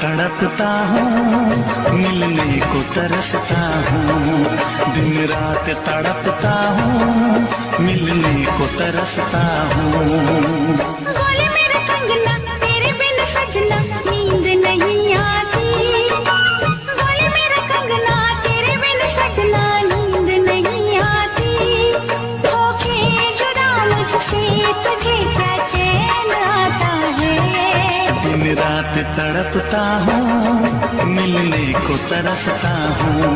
तड़पता हूँ, मिलने को तरसता हूँ। दिन रात तड़पता हूँ, मिलने को तरसता हूँ। बोले मेरा कंगना तेरे बिन सजना नींद नहीं आती। बोले मेरा कंगना तेरे बिन सजना नींद नहीं आती। होके जुदा मुझसे तुझे क्या चैन आता है। दिन रात तड़पता हूँ, मिलने को तरसता हूँ।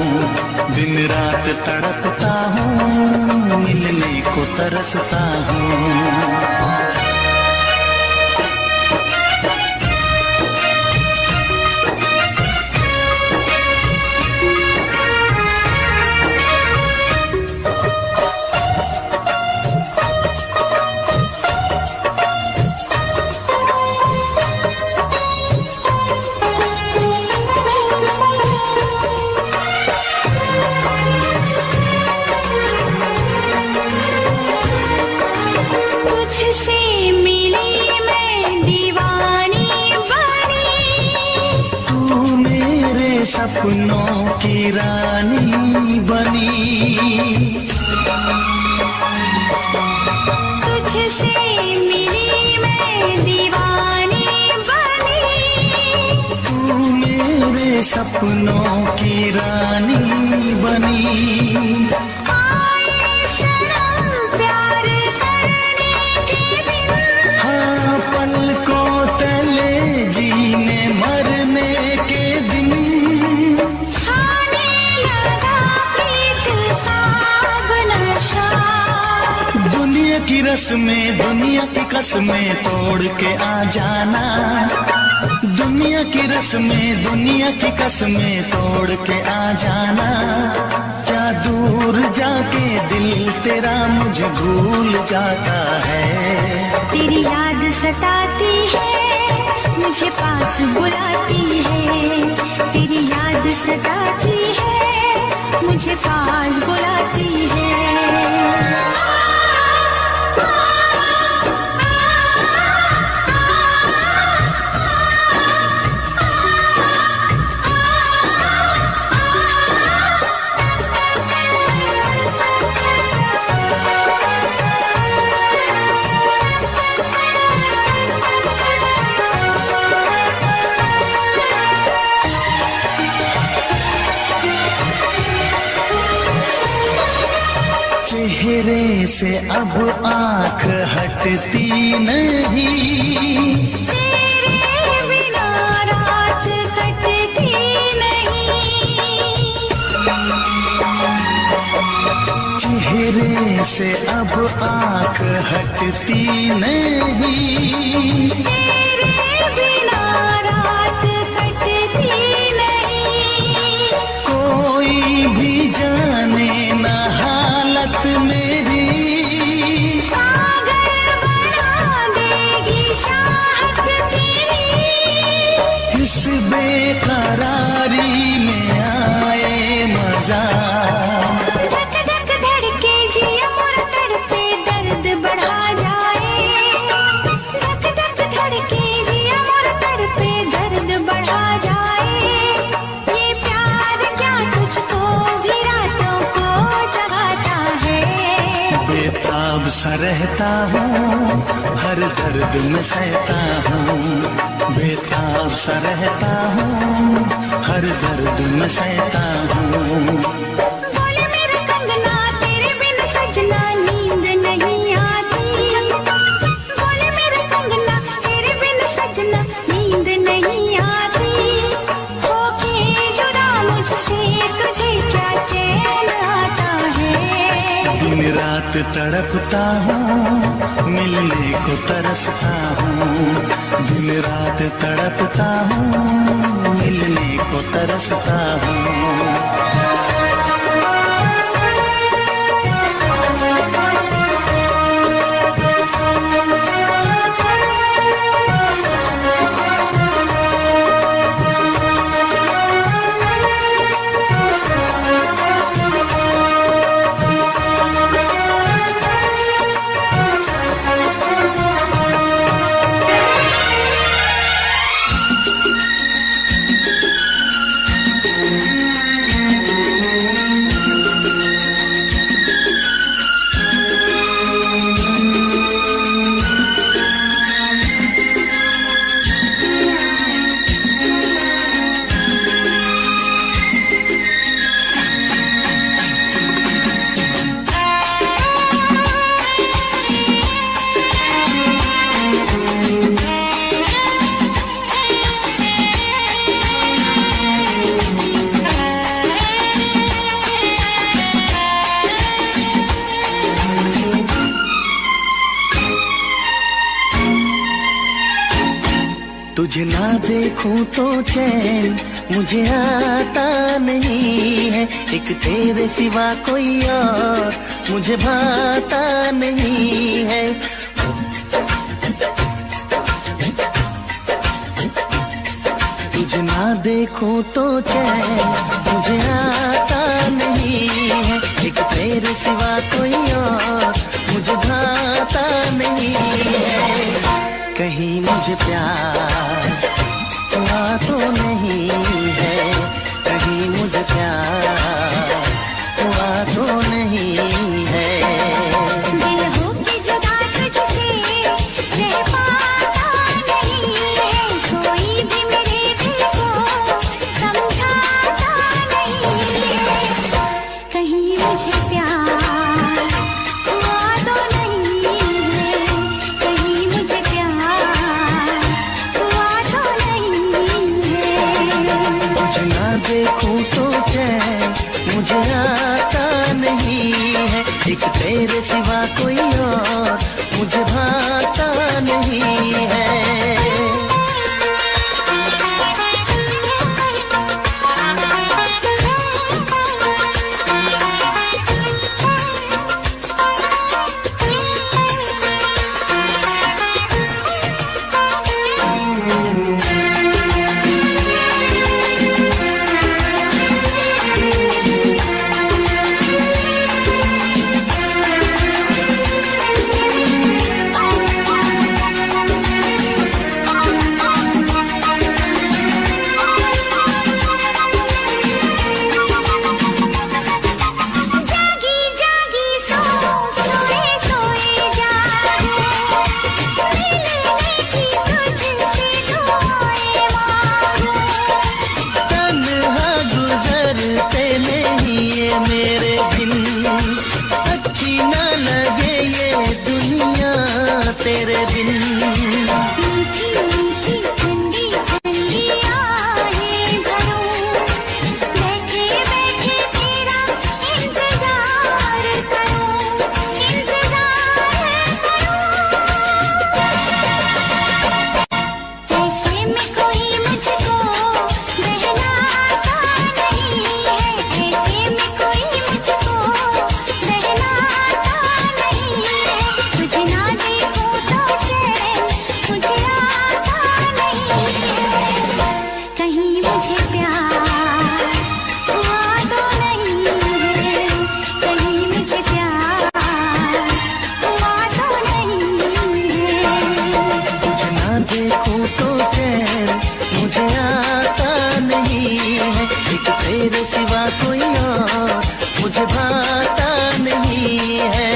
दिन रात तड़पता हूँ, मिलने को तरसता हूँ। तुझसे मिली मैं दीवानी बनी। तू मेरे सपनों की रानी बनी। तुझसे मिली मैं दीवानी बनी। तू मेरे सपनों की रानी बनी। आए सनम प्यार करने के दिन। हाँ, पलकों तले जीने मरने के दिन। छाने लगा प्रीत का नशा। दुनिया की रस्में, दुनिया की कसमें तोड़ के आ जाना। दुनिया की रस्में, दुनिया की कसमें तोड़ के आ जाना। क्या दूर जाके दिल तेरा मुझे भूल जाता है। तेरी याद सताती है, मुझे पास बुलाती है। तेरी याद सताती है, मुझे पास बुलाती है। चेहरे से अब आँख हटती नहीं। तेरे बिना रात कटती नहीं। चेहरे से अब आँख हटती नहीं। तेरे बिना रात कटती नहीं। कोई भी जाने ना हालत मेरी। पागल बना देगी चाहत तेरी। इस बेकरारी में आए मजा। धक धक धड़के जिया मोर तड़पे दर्द बढ़ा जाए। धक धक धड़के जिया मोर तड़पे दर्द बढ़ा जाए। ये प्यार क्या तुझको भी रातों को जगाता है। बेताब सा रहता हूँ, हर दर्द में सहता हूँ। बेताब सा रहता हूँ, हर दर्द में सहता हूँ। बोले मेरा कंगना तेरे बिन सजना नींद नहीं आती। बोले मेरा कंगना तेरे बिन सजना नींद नहीं आती। होके जुदा मुझसे तुझे क्या चैन आता है। दिन रात तड़पता हूँ, मिलने को तरसता हूँ। दिन रात तड़पता हूँ, मिलने को तरसता हूँ। तुझे ना देखूं तो चैन मुझे आता नहीं है, एक तेरे सिवा कोई और मुझे भाता नहीं है। तुझे ना देखूं तो चैन मुझे आता नहीं है, एक तेरे सिवा कोई और मुझे भाता नहीं है। कहीं मुझे प्यार हुआ तो नहीं है, कहीं मुझे प्यार हुआ तो नहीं है। दिल हो के जुदा तुझसे रह पाता नहीं है, कोई भी मेरे दिल को समझाता नहीं है। कहीं मुझे प्यार हुआ तो नहीं है, कहीं मुझे प्यार हुआ तो नहीं है। तुझे ना देखूं तो चैन मुझे आता नहीं है, एक तेरे सिवा कोई और मुझे भाता नहीं है। जागी जागी सोए सोए जागो, मिलने की तुझसे दुआएं मांगो। तन्हा गुजरते नहीं ये मेरे दिन, अच्छी ना लगे ये दुनिया तेरे बिन। मीठी मीठी ठंडी ठंडी आहें भरूं, बैठे बैठे तेरा इंतजार करूं, इंतजार करूं। ऐसे में कोई मुझको बहलाता नहीं है, ऐसे में कोई मुझको बहलाता नहीं है। तुझे ना देखूं तो चैन मुझे आता नहीं है, कहीं मुझे प्यार हुआ तो नहीं है, कहीं मुझे प्यार हुआ तो नहीं है। तुझे ना देखूं तो चैन मुझे आता नहीं है, एक तेरे सिवा कोई और मुझे भाता नहीं है।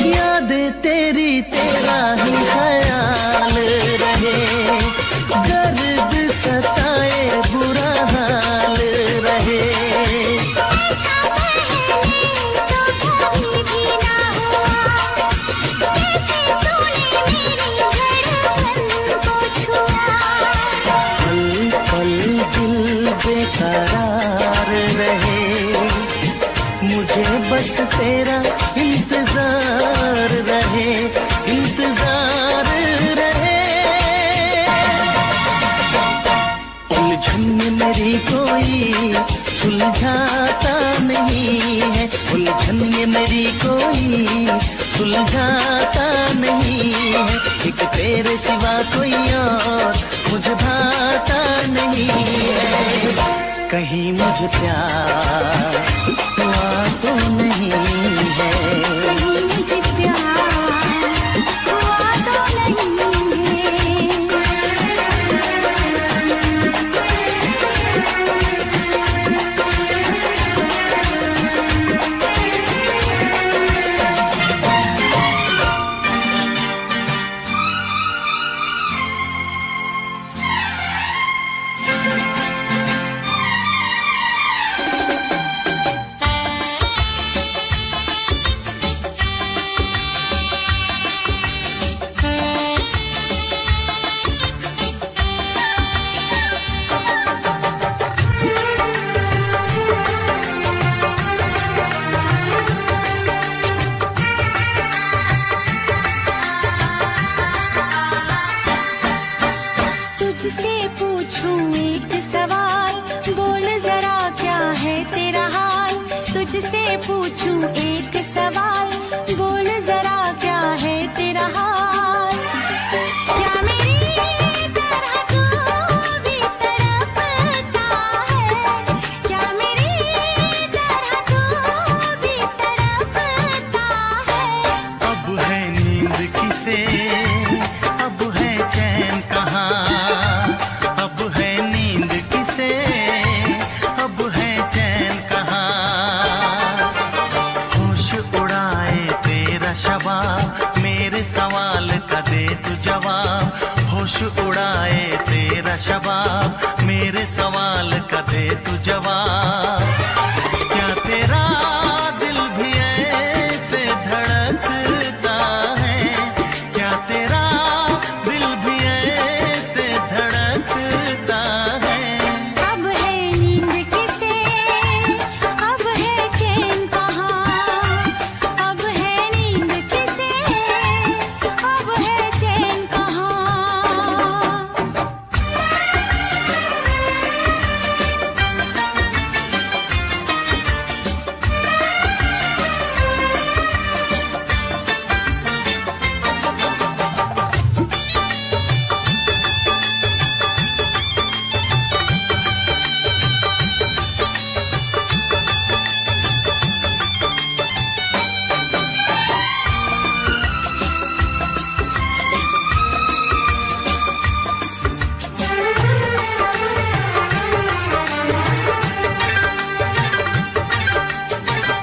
यादें तेरी तेरा ही ख्याल रहे, दर्द सताए बुरा हाल रहे। ऐसा पहले तो कभी भी ना हुआ, जैसे तूने मेरी धड़कन को छुआ। पल पल दिल बेकरार रहे, मुझे बस तेरा इंतजार रहे, इंतजार रहे। उलझन में मेरी कोई सुलझाता नहीं है, उलझन ये मेरी कोई सुलझाता नहीं है, एक तेरे सिवा कोई और मुझे भाता नहीं है। कहीं मुझे प्यार हुआ तो नहीं है, कहीं मुझे प्यार हुआ तो नहीं है। जवाब, मेरे सवाल का दे तू जवाब। क्या तेरा दिल भी ऐसे धड़कता है, क्या तेरा दिल भी ऐसे धड़कता है। अब है नींद किसे, अब है चैन कहाँ, अब है नींद किसे, अब है चैन कहाँ।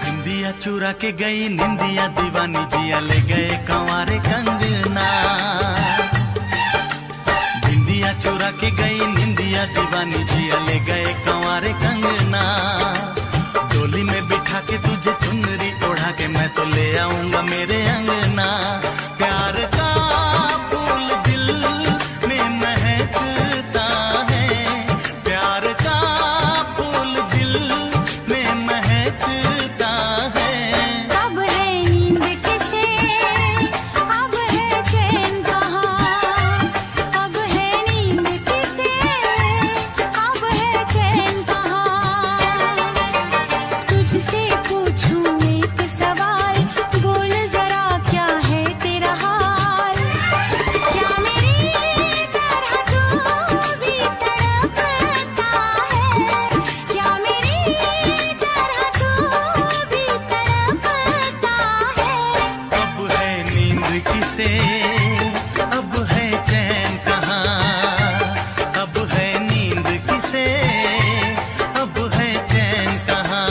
निंदिया चुरा के गई निंदिया दीवानी, जिया ले गए कंवारे कंगना। निंदिया चुरा के गई निंदिया दीवानी, जिया ले गए कंवारे कंगना। डोली में बिठा के तुझे चुनरी ओढ़ा के मैं तो ले आऊंगा मेरे अंगना। प्यार का फूल दिल में महकता है, प्यार का फूल दिल में महकता है। अब है नींद किसे, अब है चैन कहाँ, अब है नींद किसे, अब है चैन कहाँ। तुझसे पूछूं एक सवाल, बोल जरा क्या है तेरा हाल। क्या मेरी तरह तू भी तड़पता है, क्या मेरी तरह तू भी तड़पता है। अब है नींद किसे, अब है चैन कहाँ, अब है नींद किसे, अब है चैन कहाँ।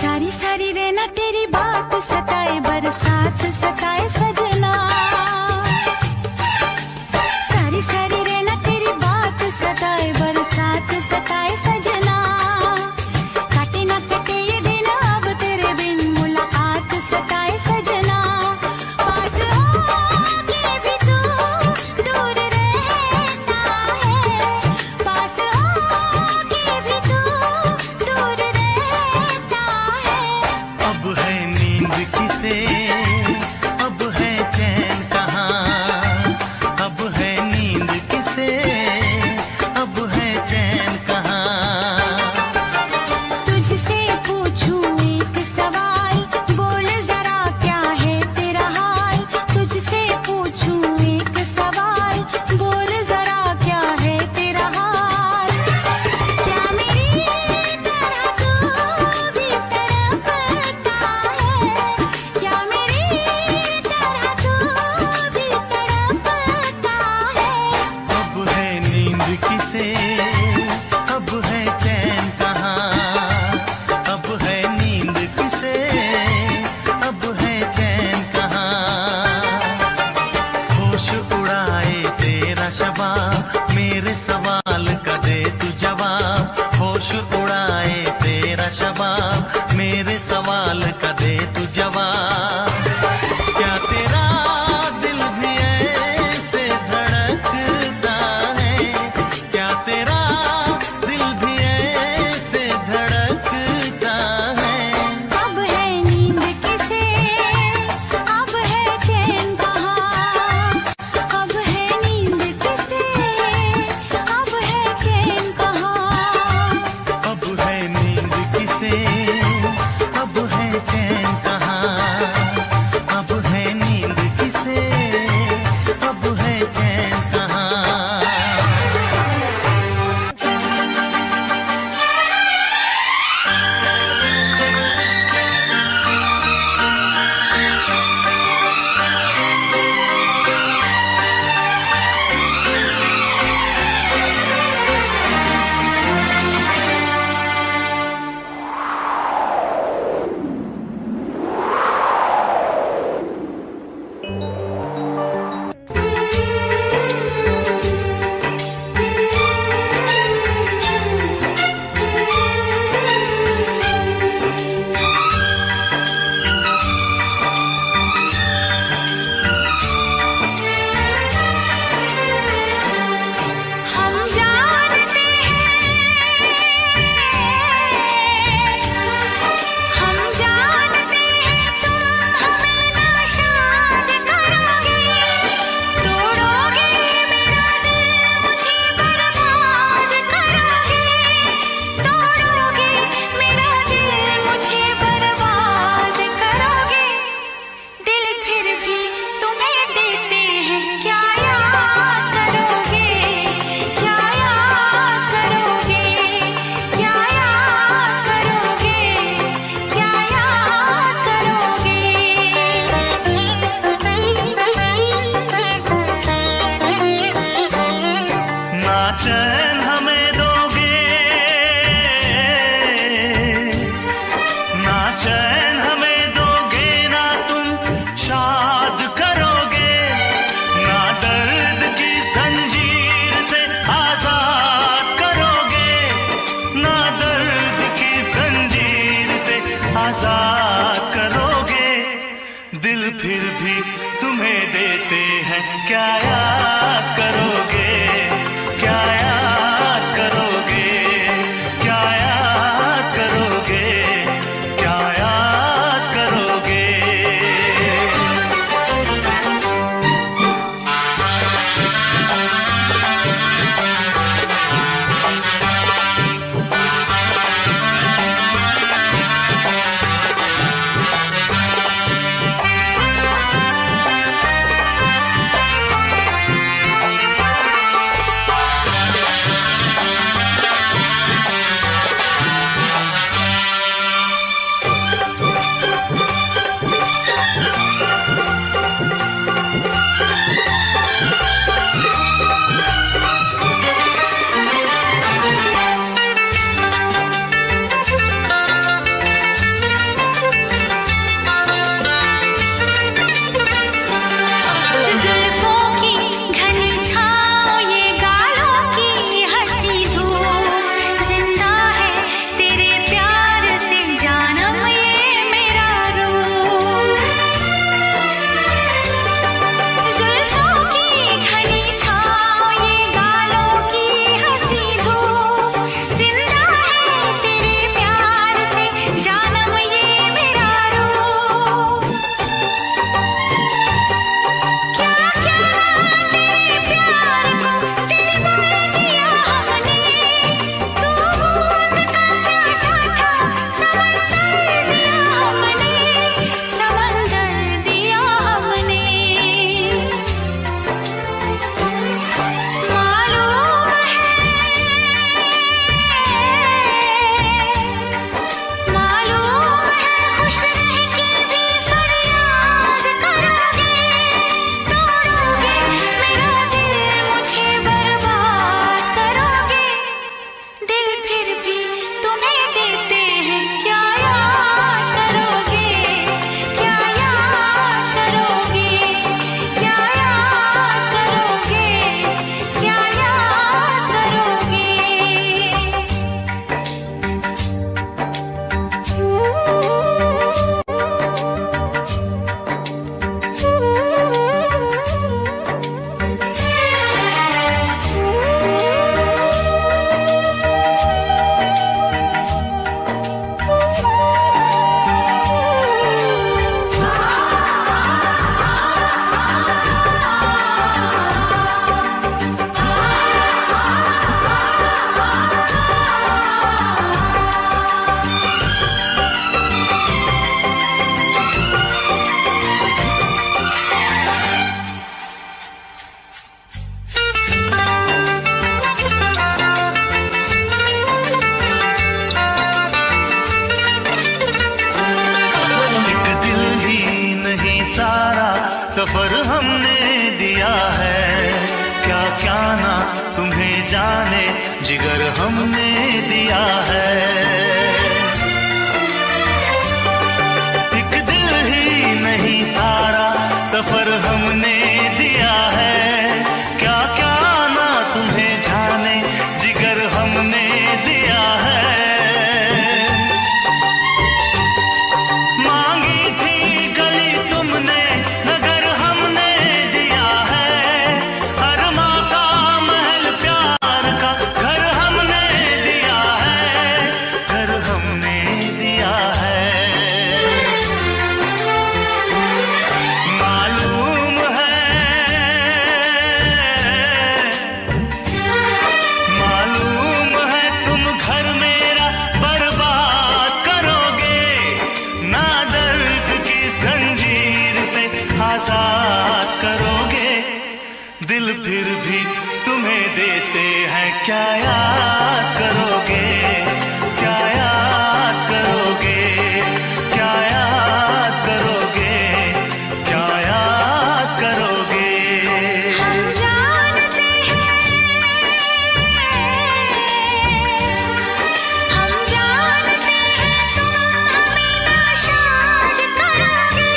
सारी सारी रहना तेरी बात सताए, बरसात सताए सजना। सारी सारी रहना तेरी बात सताए, बरसात सताए सजना। काटे ना कटे ये दिन अब तेरे बिन, मुलाकात सताए सजना। पास होके भी तू दूर रहता है, पास होके भी तू दूर रहता है। अब है नींद किसे, अब है चैन कहाँ, अब है नींद किसे, अब है चैन कहाँ। तुझसे पूछूं एक सवाल, बोल जरा क्या है तेरा हाल। तुझसे पूछूं एक सवाल, बोल जरा क्या है तेरा हाल। क्या मेरी तरह तू भी तड़पता है, क्या मेरी तरह तू भी तड़पता है। अब है नींद किसे, अब है चैन कहाँ, अब है नींद किसे, अब है चैन कहाँ। होश उड़ाए तेरा शबाब, मेरे सवाल का दे तू जवाब। होश उड़ाए तेरा शबाब, मेरे सवाल का दे तू जवाब। क्या तेरा दिल भी ऐसे धड़कता है, क्या तेरा दिल भी ऐसे धड़कता है। अब है नींद किसे, अब है चैन कहाँ, सफर हमने दिया है, क्या क्या ना तुम्हें जाने जिगर हमने दिया है। एक दिल ही नहीं सारा सफर हमने दिया है, क्या क्या ना तुम्हें जाने जिगर हमने दिया है। मांगी थी गली तुमने नगर हमने दिया है, अरमा का महल प्यार का घर हमने दिया है, घर हमने दिया है। मालूम है तुम घर मेरा बर्बाद करोगे, ना दर्द की जंजीर से आजाद करोगे। दिल फिर भी तुम्हें देते हैं, क्या याद करोगे, क्या याद करोगे, क्या याद करोगे, क्या याद करोगे। हम जानते हैं, हम जानते हैं तुम हमें नाशाद करोगे।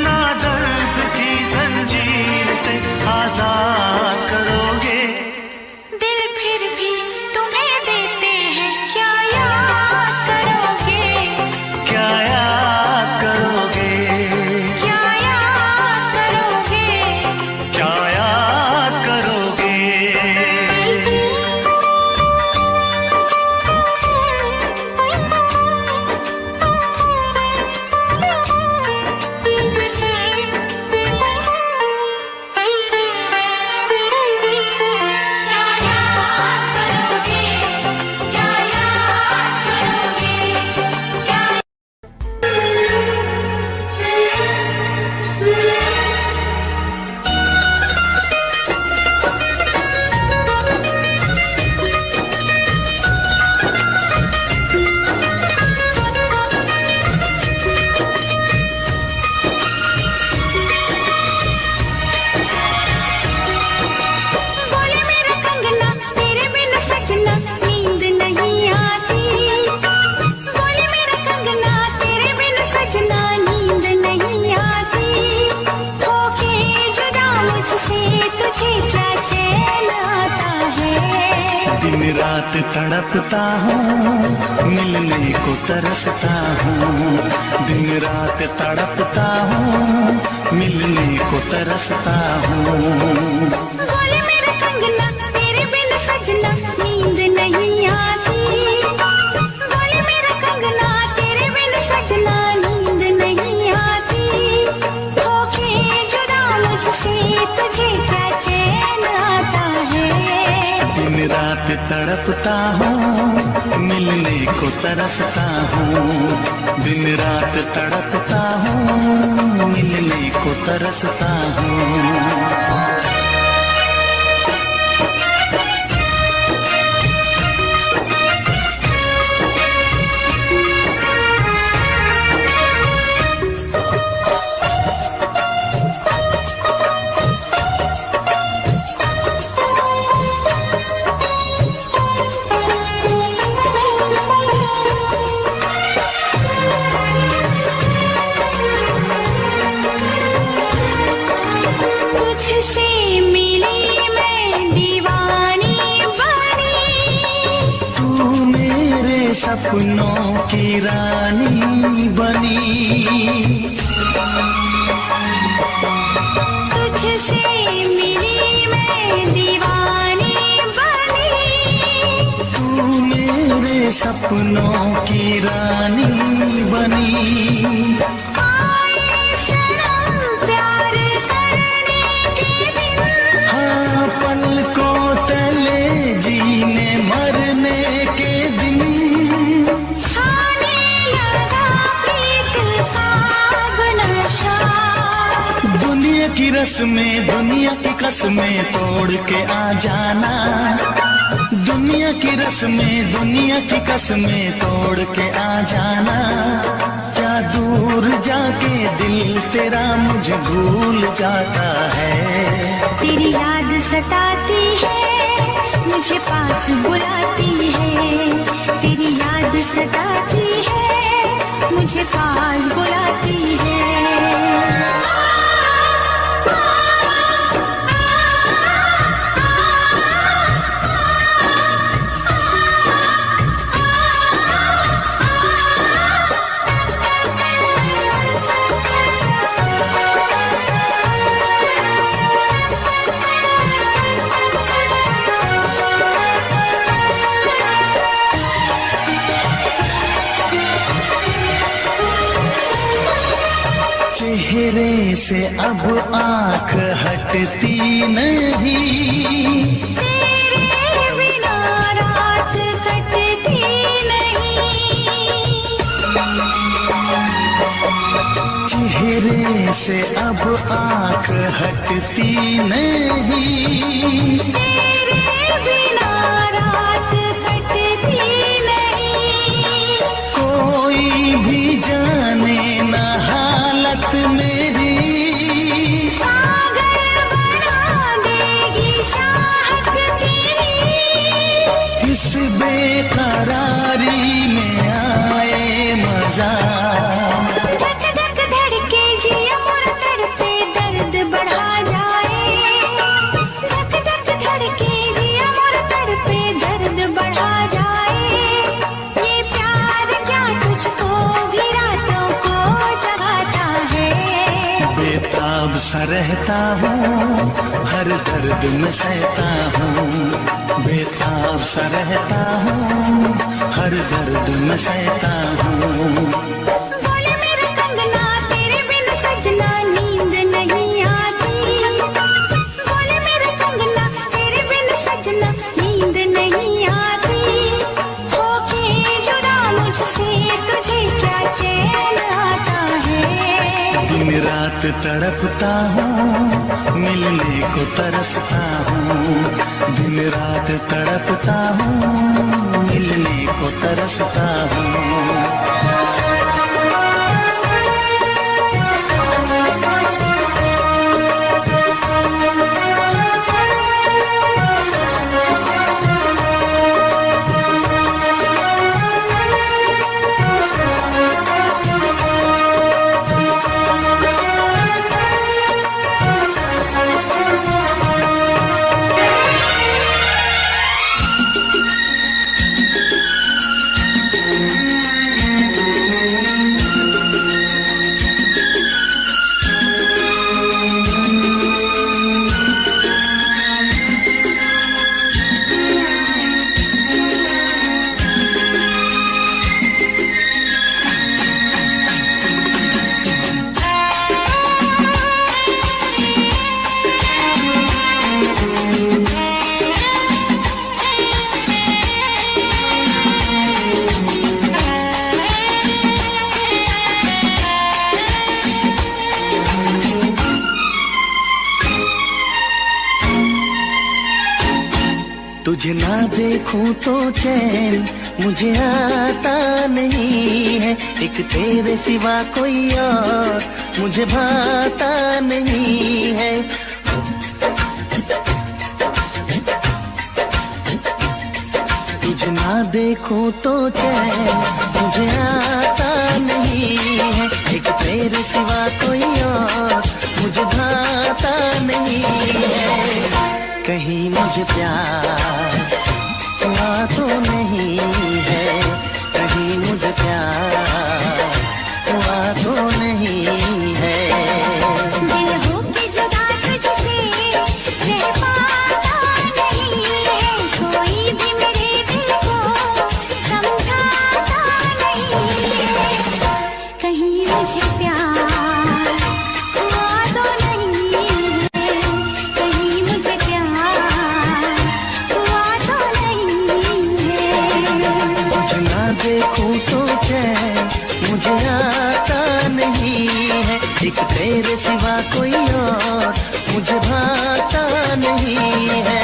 ना दर्द की जंजीर से आजाद करोगे। दिल फिर भी तुम्हें देते हैं, क्या याद करोगे, क्या याद करोगे, क्या याद करोगे। क्या याद करोगे। बोले मेरा कंगना तेरे बिन सजना नींद नहीं आती। बोले मेरा कंगना तेरे बिन सजना नींद नहीं आती। होके जुदा मुझसे तुझे क्या चैन आता है। दिन रात तड़पता हूँ, मिलने को तरसता हूँ। दिन रात तड़पता हूँ, मिलने को तरसता हूँ। बोले मेरा कंगना तेरे बिन सजना नींद नहीं आती। बोले मेरा कंगना तेरे बिन सजना नींद नहीं आती। होके जुदा मुझसे तुझे क्या चैन आता है। दिन रात तड़पता हूँ, मिलने को तरसता हूँ। दिन रात तड़पता हूँ, मिलने को तरसता हूँ। तुझसे मिली मैं दीवानी बनी। तू मेरे सपनों की रानी बनी। तुझसे मिली मैं दीवानी बनी। तू मेरे सपनों की रानी बनी। आए सनम प्यार करने के दिन। हाँ, पलकों तले जीने मरने के दिन। छाने लगा प्रीत का नशा। दुनिया की रस्में, दुनिया की कसमें तोड़ के आ जाना। दुनिया की रस्में, दुनिया की कसमें तोड़ के आ जाना। क्या दूर जाके दिल तेरा मुझे भूल जाता है। तेरी याद सताती है, मुझे पास बुलाती है। तेरी याद सताती है, मुझे पास बुलाती है। चेहरे से अब आँख हटती नहीं, तेरे बिना रात कटती नहीं। चेहरे से अब आँख हटती नहीं, तेरे बिना रात कटती नहीं। कोई भी जाने ना हालत मेरी, पागल बना देगी चाहत तेरी। इस बेकरारी में आए मजा। धक धक धड़के जिया मोर तड़पे दर्द बढ़ा जाए। धक धक धड़के जिया मोर तड़पे दर्द बढ़ा जाए। ये प्यार क्या तुझको भी रातों को जगाता है। बेताब सा रहता हूँ, हर दर्द में सहता हूँ। बेताब सा रहता हूँ, हर दर्द में सहता हूँ। बोले मेरा कंगना तेरे बिन सजना नींद नहीं आती। बोले मेरा कंगना तेरे बिन सजना नींद नहीं आती। होके जुदा मुझसे तुझे क्या चैन आता है। दिन रात तड़पता हूँ, मिलने को तरसता हूँ। दिन रात तड़पता हूँ, मिलने को तरसता हूँ। तुझे ना देखूं तो चैन मुझे आता नहीं है। एक तेरे सिवा कोई और मुझे भाता नहीं है। तुझे ना देखूं तो चैन मुझे आता नहीं है। एक तेरे सिवा कोई और मुझे भाता नहीं है। कहीं मुझे प्यार हुआ तो नहीं है। कहीं मुझे प्यार हुआ तो नहीं है। दिल हो के जुदा तुझसे रह पाता नहीं है। कोई भी मेरे दिल को समझाता नहीं है। कहीं मुझे प्यार हुआ तो नहीं है। कहीं मुझे प्यार हुआ तो नहीं है। तुझे ना देखूं तो चैन मुझे आता नहीं है। एक तेरे सिवा कोई और मुझे भाता नहीं है।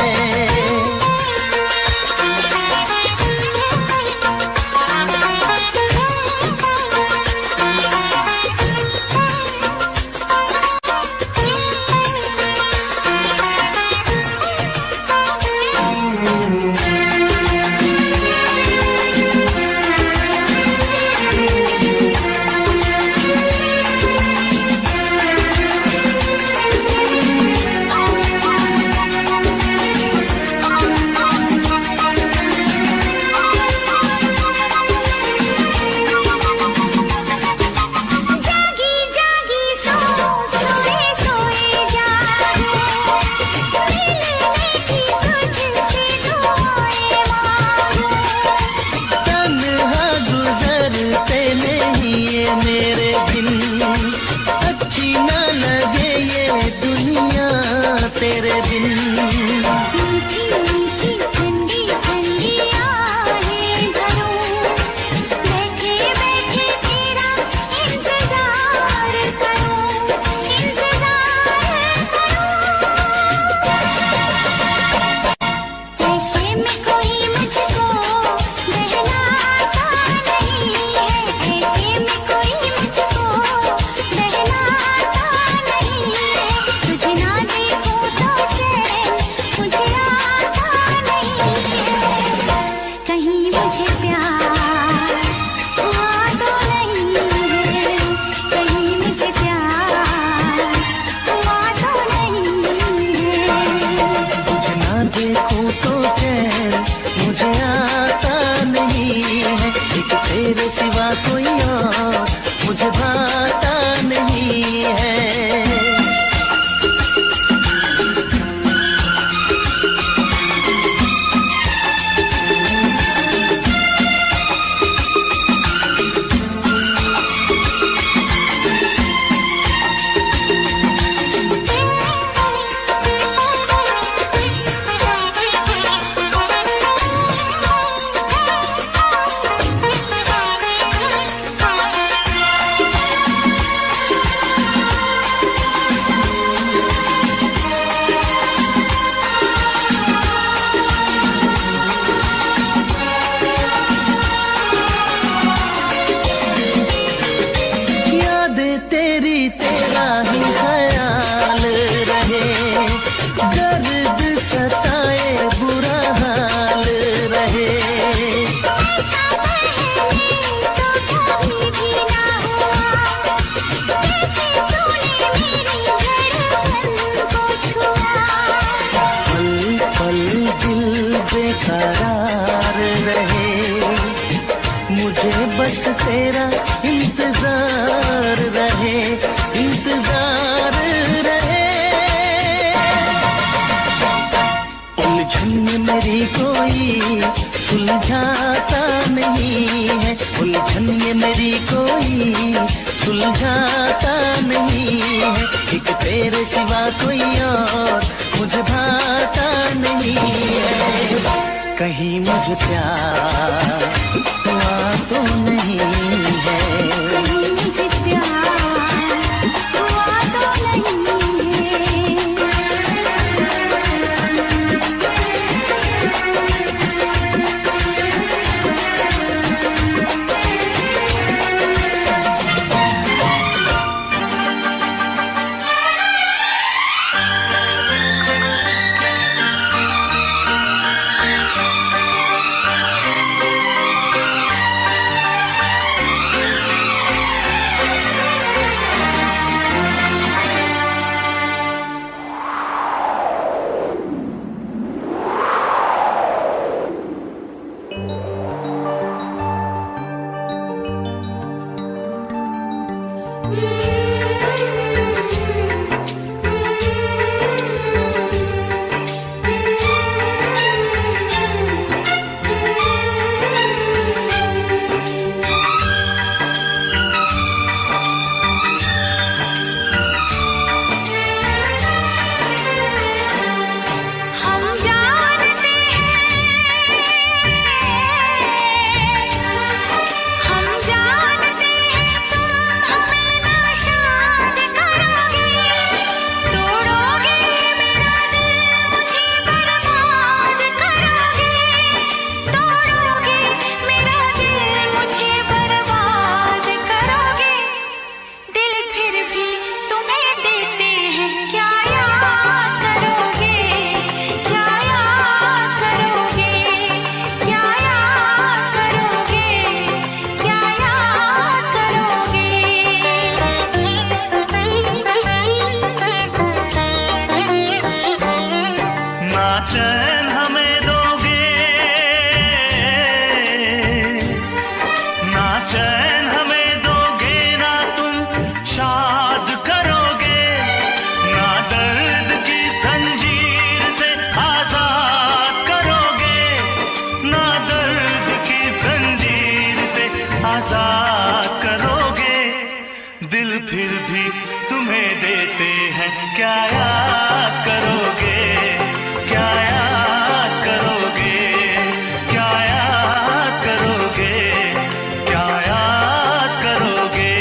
तेरे सिवा कोई और मुझे भाता नहीं है। बस तेरा इंतजार रहे, इंतजार रहे। उलझन में मेरी कोई सुलझाता नहीं है, उलझन में मेरी कोई सुलझाता नहीं है। एक तेरे सिवा कोई और मुझे भाता नहीं है। कहीं मुझे प्यार हुआ तो नहीं है, कहीं मुझे प्यार हुआ तो नहीं है। आजाद करोगे, दिल फिर भी तुम्हें देते हैं, क्या याद करोगे, क्या याद करोगे, क्या याद करोगे, क्या याद करोगे।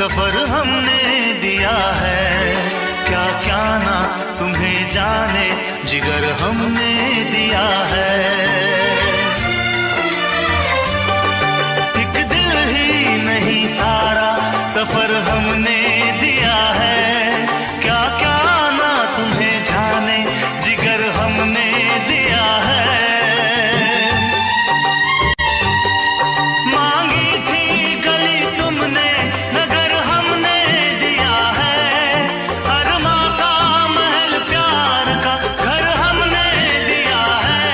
सफर हमने दिया है, क्या क्या ना तुम्हें जाने जिगर हमने दिया है। एक दिल ही नहीं सारा सफर हमने दिया है, क्या क्या ना तुम्हें जाने जिगर हमने दिया है। मांगी थी गली तुमने नगर हमने दिया है, अरमा का महल प्यार का घर हमने दिया है,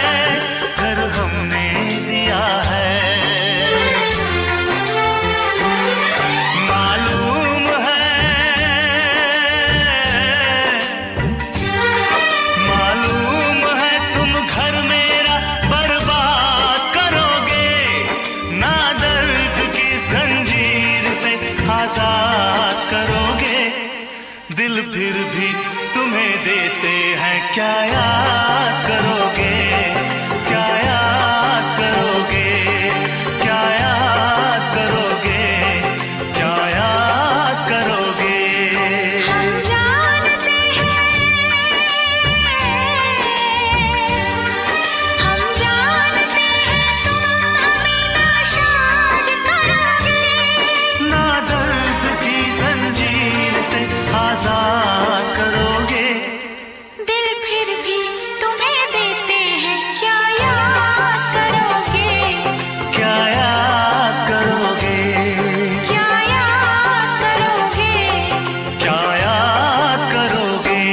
घर हमने दिया है। मालूम है तुम घर मेरा बर्बाद करोगे, ना दर्द की जंजीर से आजाद करोगे। दिल फिर भी तुम्हें देते हैं, क्या याद करोगे, क्या याद करोगे, क्या याद करोगे, क्या याद करोगे। हम जानते हैं तुम हमें नाशाद करोगे। ना दर्द की जंजीर से आजाद करोगे। दिल फिर भी तुम्हें देते हैं, क्या याद करोगे, क्या याद करोगे, क्या याद करोगे। क्या याद करोगे।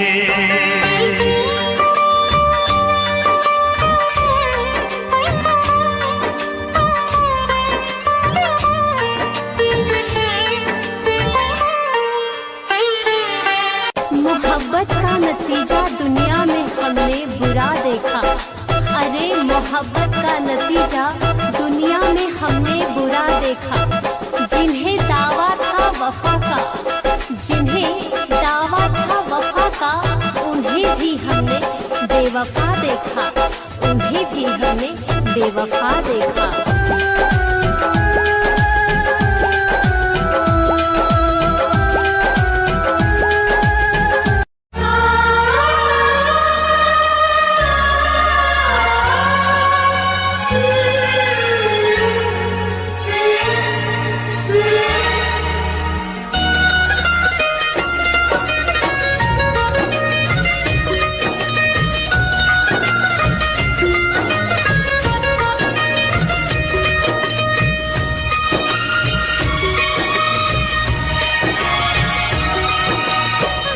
मोहब्बत का नतीजा दुनिया में हमने बुरा देखा। अरे मोहब्बत का नतीजा दुनिया में हमने बुरा देखा। जिन्हें दावा था वफा का, जिन्हें दावा था वफा का, उन्हें भी हमने बेवफा देखा, उन्हें भी हमने बेवफा देखा।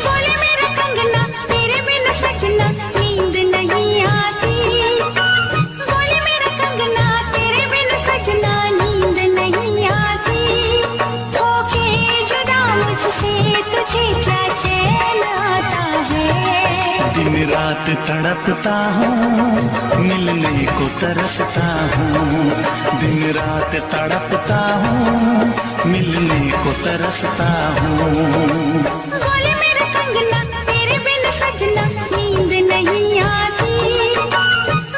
बोले मेरा कंगना तेरे बिन सजना नींद नहीं आती। बोले मेरा कंगना तेरे बिन सजना नींद नहीं आती। होके जुदा मुझसे तुझे क्या चैन आता है। दिन रात तड़पता हूँ, मिलने को तरसता हूँ। दिन रात तड़पता हूँ, मिलने को तरसता हूँ। बोले मेरा कंगना तेरे बिन सजना नींद नहीं आती।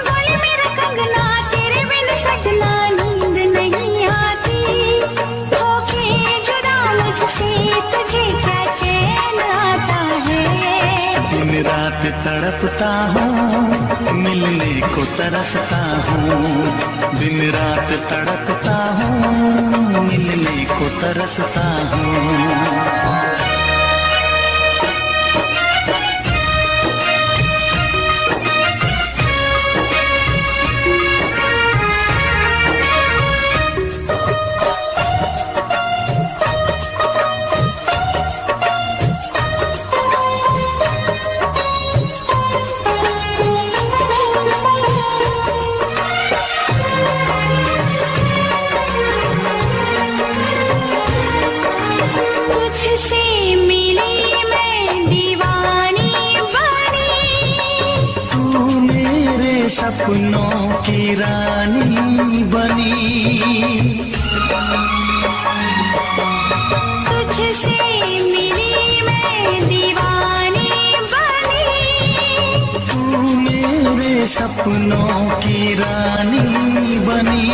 बोले मेरा कंगना तेरे बिन सजना नींद नहीं आती। होके जुदा मुझसे तुझे क्या चैन आता है। दिन रात तड़पता हूँ, मिलने को तरसता हूँ। दिन रात तड़पता हूँ, मिलने को तरसता हूँ। तुझसे मिली मैं दीवानी बनी। तू मेरे सपनों की रानी बनी। तुझसे मिली मैं दीवानी बनी। तू मेरे सपनों की रानी बनी।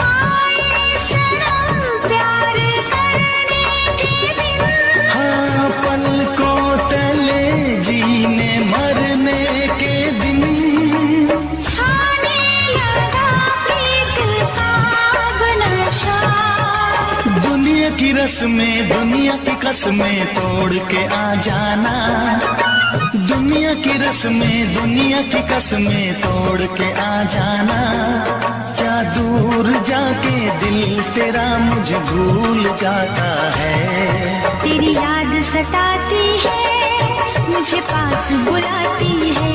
आए सनम प्यार करने की रस्में दुनिया की कसमें तोड़ के आ जाना। दुनिया की रस्में दुनिया की कसमें तोड़ के आ जाना। क्या दूर जाके दिल तेरा मुझे भूल जाता है। तेरी याद सताती है, मुझे पास बुलाती है।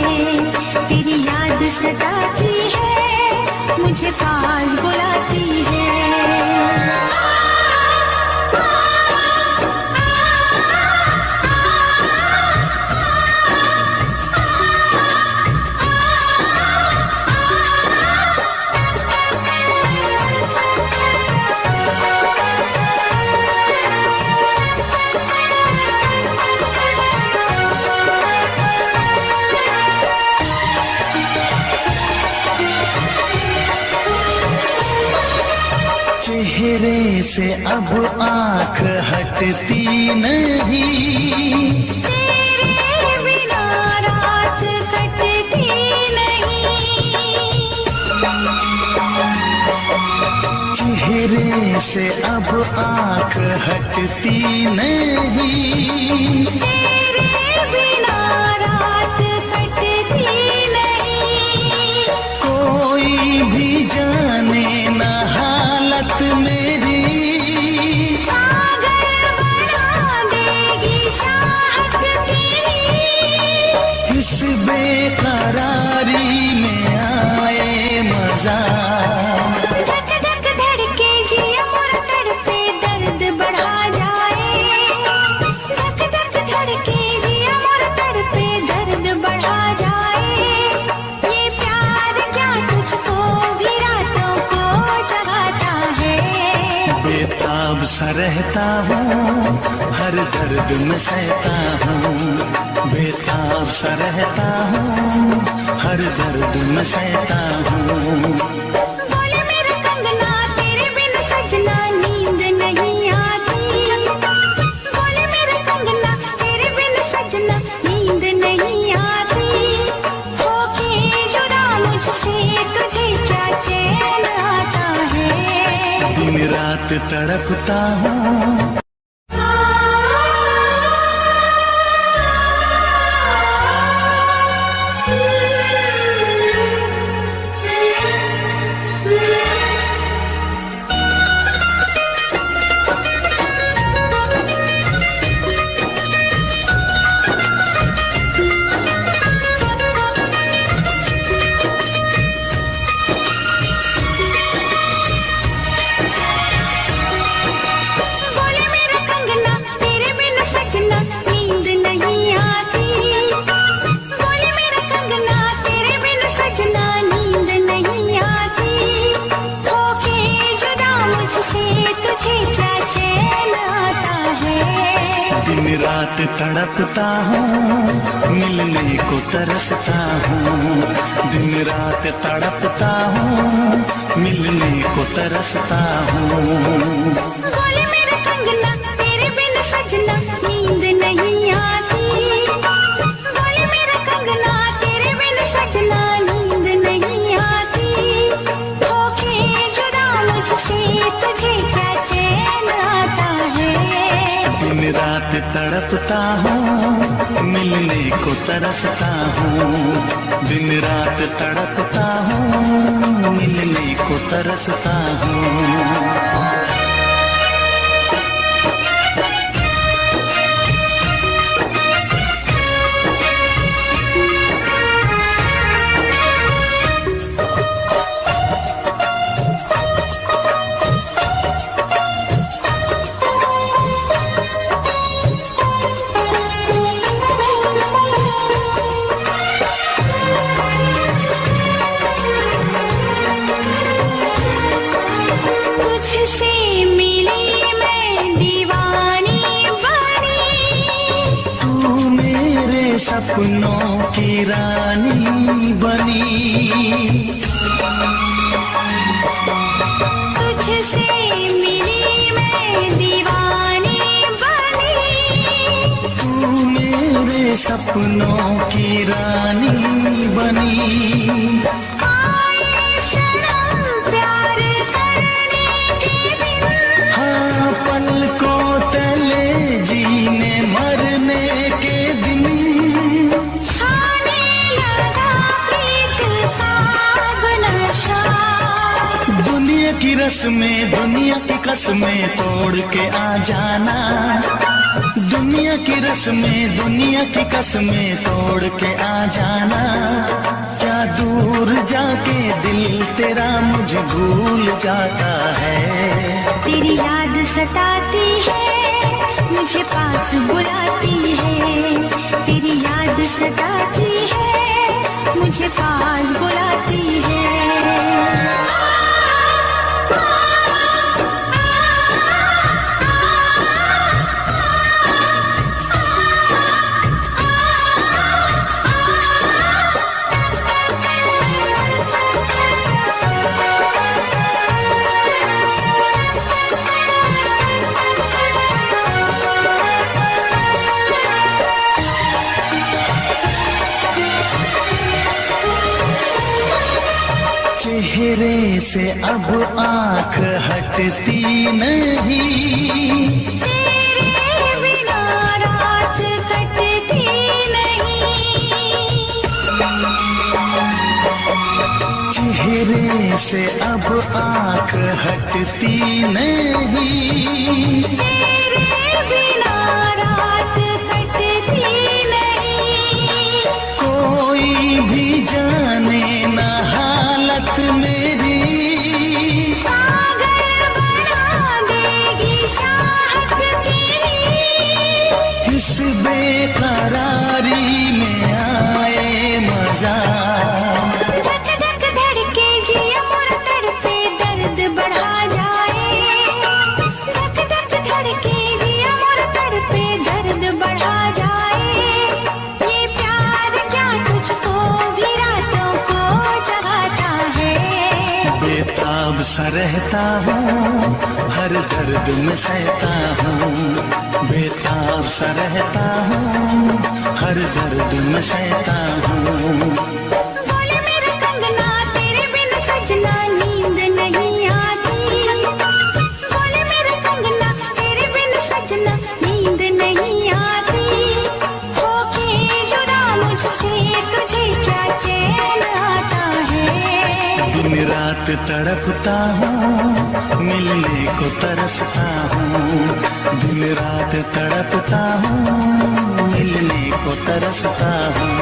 तेरी याद सताती है, मुझे पास बुलाती है। चेहरे से अब आँख हटती नहीं। तेरे बिना रात कटती नहीं। चेहरे से अब आँख हटती नहीं। तेरे बिना रात कटती नहीं। कोई भी जाने ना हालत मेरी। पागल बना देगी चाहत तेरी। इस बेकरारी में आए मजा। धक धक धड़के जिया मोर तड़पे दर्द बढ़ा जाए। धक धक धड़के जिया मोर तड़पे दर्द बढ़ा जाए। ये प्यार क्या तुझको भी रातों को जगाता है। बेताब सा रहता हूँ हर दर्द में सहता हूँ। बेताब सा रहता हूँ हर दर्द में सहता हूँ। बोले मेरे कंगना तेरे बिन सजना नींद नहीं आती। बोले मेरे कंगना तेरे बिन सजना नींद नहीं आती। होके जुदा मुझसे तुझे क्या चैन आता है। दिन रात तड़पता हूँ। बोले मेरा कंगना तेरे बिन सजना नींद नहीं आती। बोले मेरा कंगना तेरे बिन सजना नींद नहीं आती। होके जुदा मुझसे तुझे क्या चैन आता है। दिन रात तड़पता हूँ मिलने को तरसता हूँ। दिन रात तड़पता हूँ मिलने को तरसता हूँ। बोले मेरा कंगना तेरे बिन सजना नींद नहीं आती। बोले मेरा कंगना तेरे बिन सजना नींद नहीं आती। होके जुदा मुझसे तुझे क्या चैन आता है। दिन रात तड़पता हूँ मिलने को तरसता हूँ। दिन रात तड़पता हूँ मिलने को तरसता हूँ। तुझसे मिली मैं दीवानी बनी। तू मेरे सपनों की रानी बनी। तुझसे मिली मैं दीवानी बनी। तू मेरे सपनों की रानी बनी। आए सनम प्यार करने के दिन। हाँ पलकों की रस्में दुनिया की कसमें तोड़ के आ जाना। दुनिया की रस्में दुनिया की कसमें तोड़ के आ जाना। क्या दूर जाके दिल तेरा मुझे भूल जाता है। तेरी याद सताती है मुझे पास बुलाती है। तेरी याद सताती है मुझे पास बुलाती है। चेहरे से अब आंख हटती नहीं। तेरे बिना रात कटती नहीं। चेहरे से अब आंख हटती नहीं। तेरे बिना रात कटती नहीं। कोई भी जाने ना हालत मेरी। पागल बना देगी चाहत तेरी। इस बेकरारी में आए मजा। धक धक धड़के जिया मोर तड़पे दर्द बढ़ा जाए। धक धक धड़के जिया मोर तड़पे दर्द बढ़ा जाए। ये प्यार क्या तुझको भी रातों को जगाता है। बेताब सा रहता हूँ हर दर्द में सहता हूँ। बेताब सा रहता हूँ हर दर्द में सहता हूँ। बोले मेरा कंगना तेरे बिन सजना नींद नहीं आती। बोले मेरा कंगना तेरे बिन सजना नींद नहीं आती। होके जुदा मुझसे तुझे क्या चैन आता है। दिन रात तड़पता हूँ मिलने को तरसता हूँ। दिन रात तड़पता हूँ मिलने को तरसता हूँ।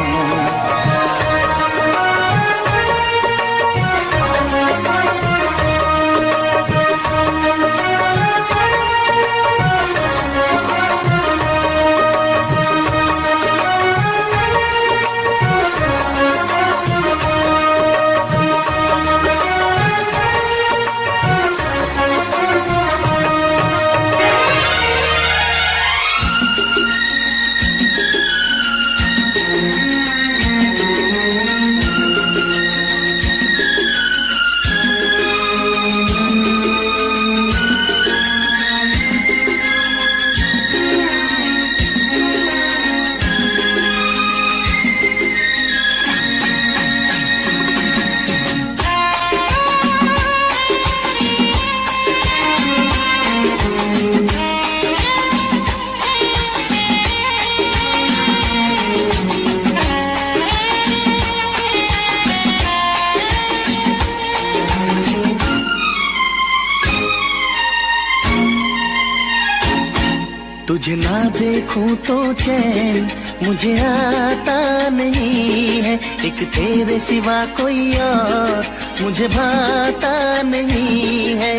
तुझे ना देखूं तो चैन मुझे आता नहीं है। एक तेरे सिवा कोई और मुझे भाता नहीं है।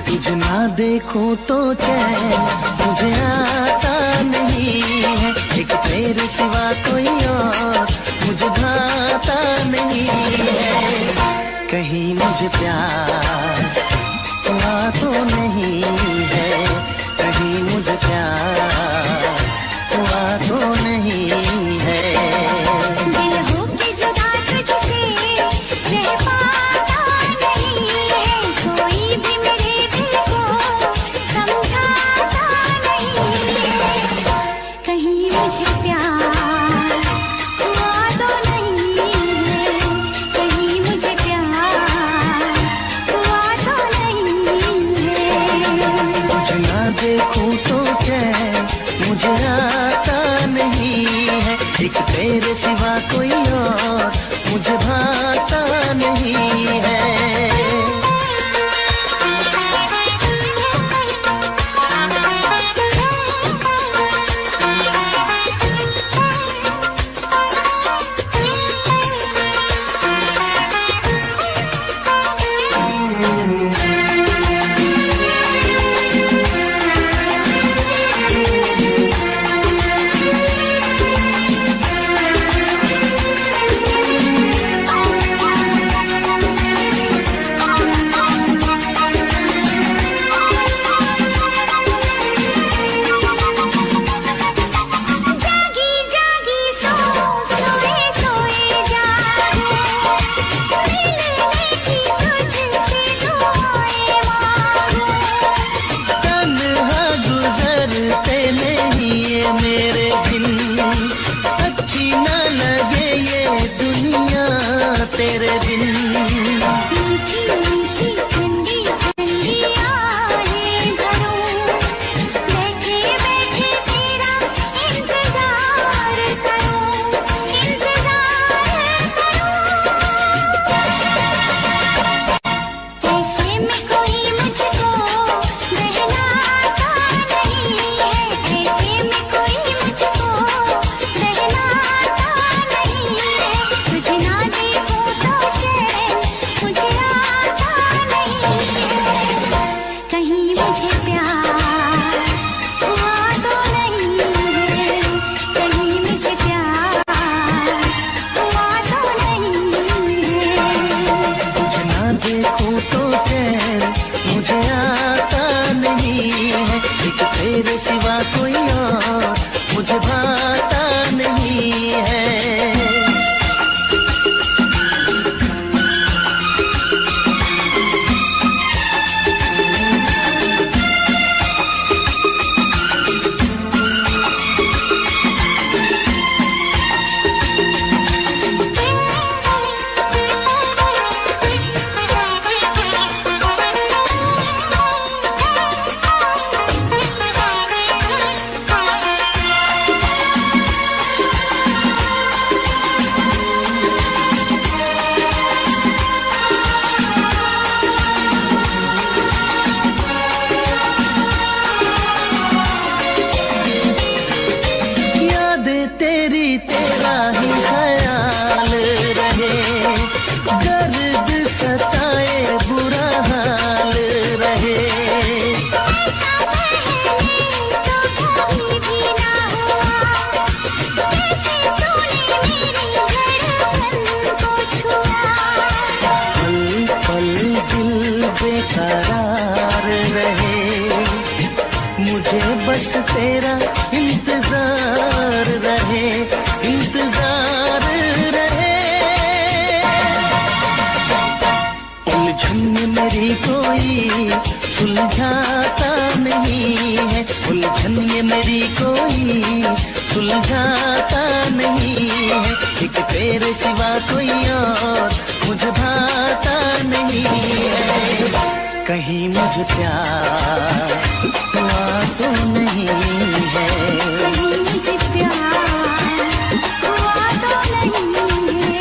तुझे ना देखूं तो चैन मुझे आता नहीं है। एक तेरे सिवा कोई और मुझे भाता नहीं है। कहीं मुझे प्यार हुआ तो नहीं है। कहीं मुझे प्यार हुआ तो नहीं है। दिल हो के जुदा तुझसे रह पाता नहीं है। कोई भी मेरे दिल को समझाता नहीं है। कहीं मुझे प्यार हुआ तो नहीं है। कहीं मुझे प्यार तेरे बिन। मीठी मीठी ठंडी ठंडी आहें भरूं, बैठे बैठे तेरा इंतजार करूं, इंतजार करूं। ऐसे में कोई मुझको बहलाता नहीं है, ऐसे में कोई मुझको बहलाता नहीं है। तुझे ना देखूं तो चैन मुझे आता नहीं है, कहीं मुझे प्यार हुआ तो नहीं है, कहीं मुझे प्यार हुआ तो नहीं है। तुझे ना देखूं तो चैन मुझे आता नहीं है, एक तेरे सिवा कोई और मुझे भाता नहीं है। यादें तेरी तेरा ही ख्याल रहे, दर्द सताए बुरा हाल रहे। ऐसा पहले तो कभी भी ना हुआ, कैसे तूने मेरी धड़कन को छुआ। पल पल दिल बेकरार रहे, मुझे बस तेरा इंतजार रहे, इंतजार रहे। उलझन मेरी कोई सुलझाता नहीं है, उलझन ये मेरी कोई सुलझाता नहीं है, एक तेरे सिवा कोई और मुझे भाता नहीं है। कहीं मुझे प्यार हुआ तो नहीं है, कहीं मुझे प्यार हुआ तो नहीं है।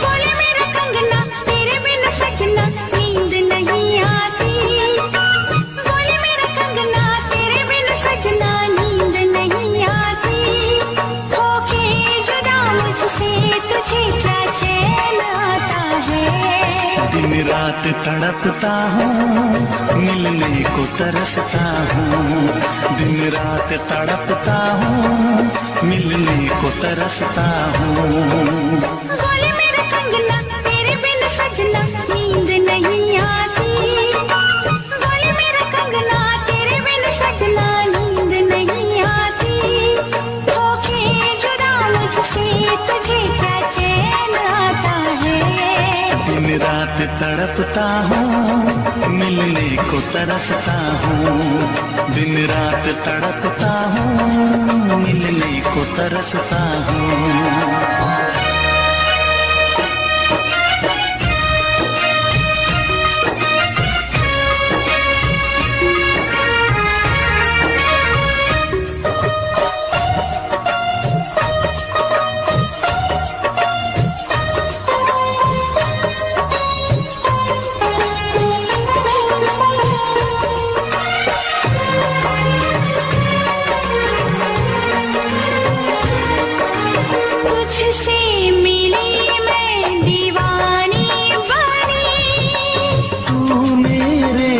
बोले मेरा कंगना तेरे बिन सजना नींद नहीं आती, बोले मेरा कंगना तेरे बिन सजना नींद नहीं आती। होके जुदा मुझसे तुझे क्या चैन आता है। दिन रात तड़पता हूँ मिलने को तरसता हूँ, दिन रात तड़पता हूँ मिलने को तरसता हूँ। बोले मेरा कंगना तेरे बिन सजना नींद नहीं आती, बोले मेरा कंगना तेरे बिन सजना नींद नहीं आती। होके जुदा मुझसे तुझे क्या चैन आता है। दिन रात तड़पता हूँ मिलने को तरसता हूँ, दिन रात तड़पता हूँ मिलने को तरसता हूँ।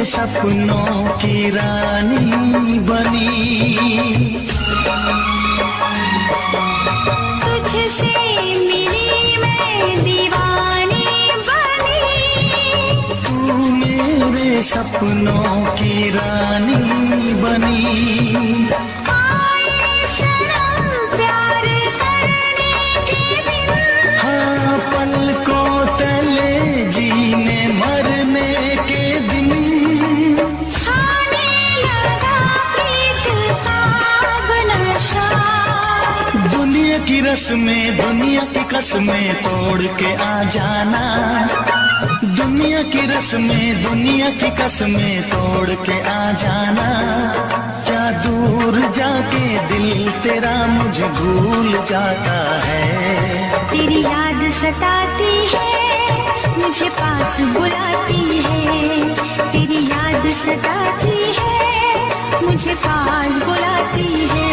सपनों की रानी बनी। तुझसे मिली मैं दीवानी बनी। तू मेरे सपनों की रानी बनी। आए सनम प्यार करने के दिन। हाँ पलकों तले जीने मरने के दिन। छाने लगा प्रीत का अब नशा। दुनिया की रस्में दुनिया की कसमें तोड़ के आ जाना। दुनिया की रस्में दुनिया की कसमें तोड़ के आ जाना। क्या दूर जाके दिल तेरा मुझे भूल जाता है। तेरी याद सताती है मुझे पास बुलाती है। तेरी याद सताती है मुझे पास बुलाती है।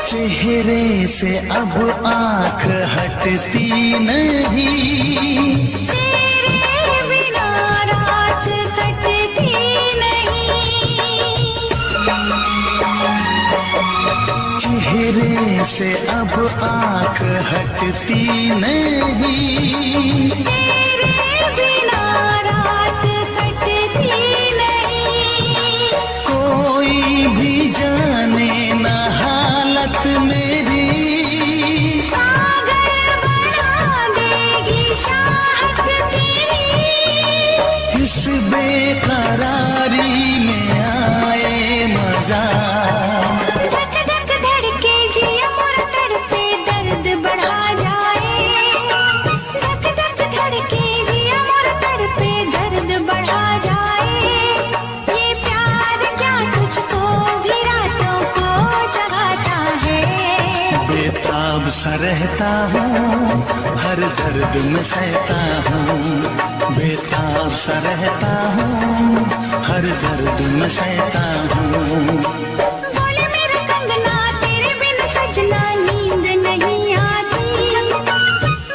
चेहरे से अब आंख हटती नहीं। तेरे बिना रात कटती नहीं। चेहरे से अब आंख हटती नहीं। तेरे बिना रात कटती नहीं। कोई भी जाने ना हालत मेरी। पागल बना देगी चाहत तेरी। इस बेकरारी में आए मजा। धक धक धड़के जिया मोर तड़पे दर्द बढ़ा जाए। धक धक धड़के जिया मोर तड़पे दर्द बढ़ा जाए। ये प्यार क्या तुझको भी रातों को जगाता है। बेताब सा रहता हूँ हर दर्द में सहता हूँ। बेताब सा रहता हूँ हर दर्द में सहता हूँ। बोले मेरा कंगना तेरे बिन सजना नींद नहीं आती।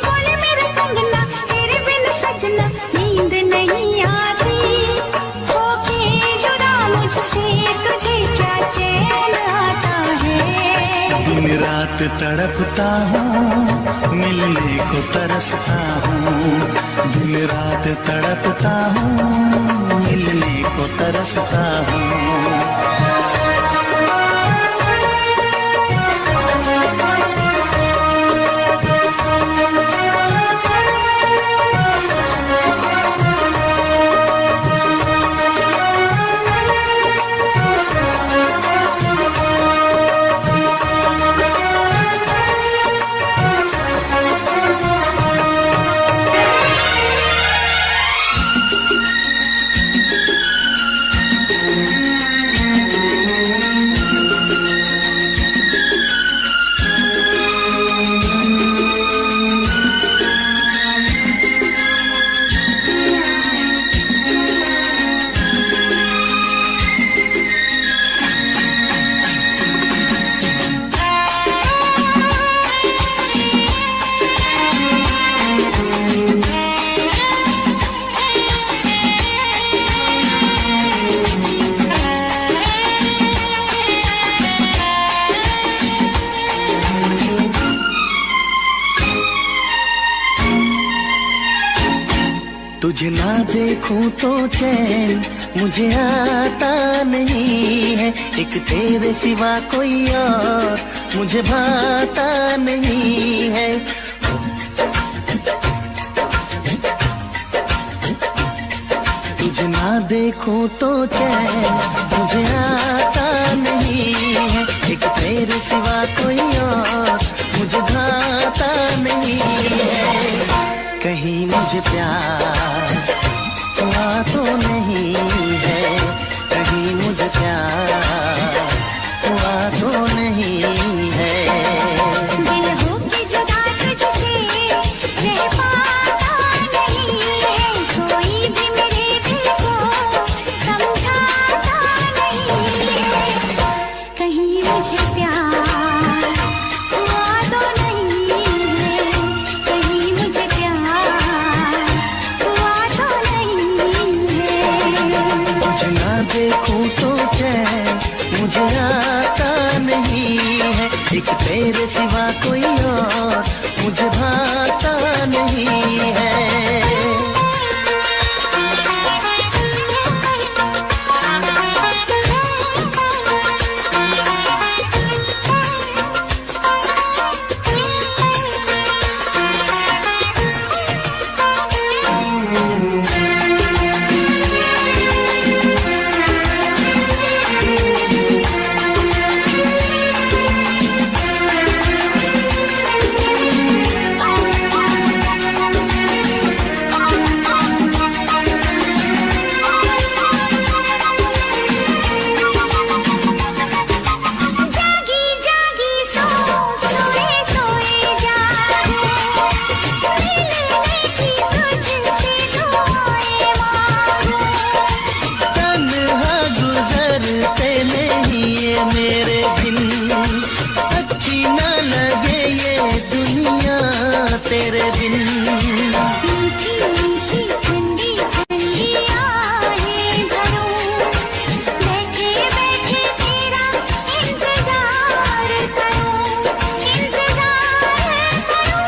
बोले मेरा कंगना तेरे बिन सजना नींद नहीं आती। होके जुदा मुझसे तुझे क्या चैन आता है। दिन रात तड़पता हूँ मिलने को तरसता हूँ। दिन रात तड़पता हूँ मिलने को तरसता हूँ। तुझे ना देखूं तो चैन मुझे आता नहीं है। एक तेरे सिवा कोई और मुझे भाता नहीं है। तुझे ना देखूं तो चैन मुझे आता नहीं है। एक तेरे सिवा कोई और मुझे भाता नहीं है। कहीं मुझे प्यार हुआ तो नहीं है। देखूं तो चैन मुझे आता नहीं है, एक तेरे सिवा कोई और मुझे भाता नहीं है। मेरे दिन अच्छी ना लगे ये दुनिया तेरे बिन। मीठी मीठी ठंडी ठंडी आहें भरूं, बैठे बैठे तेरा इंतजार करूं, इंतजार करूं।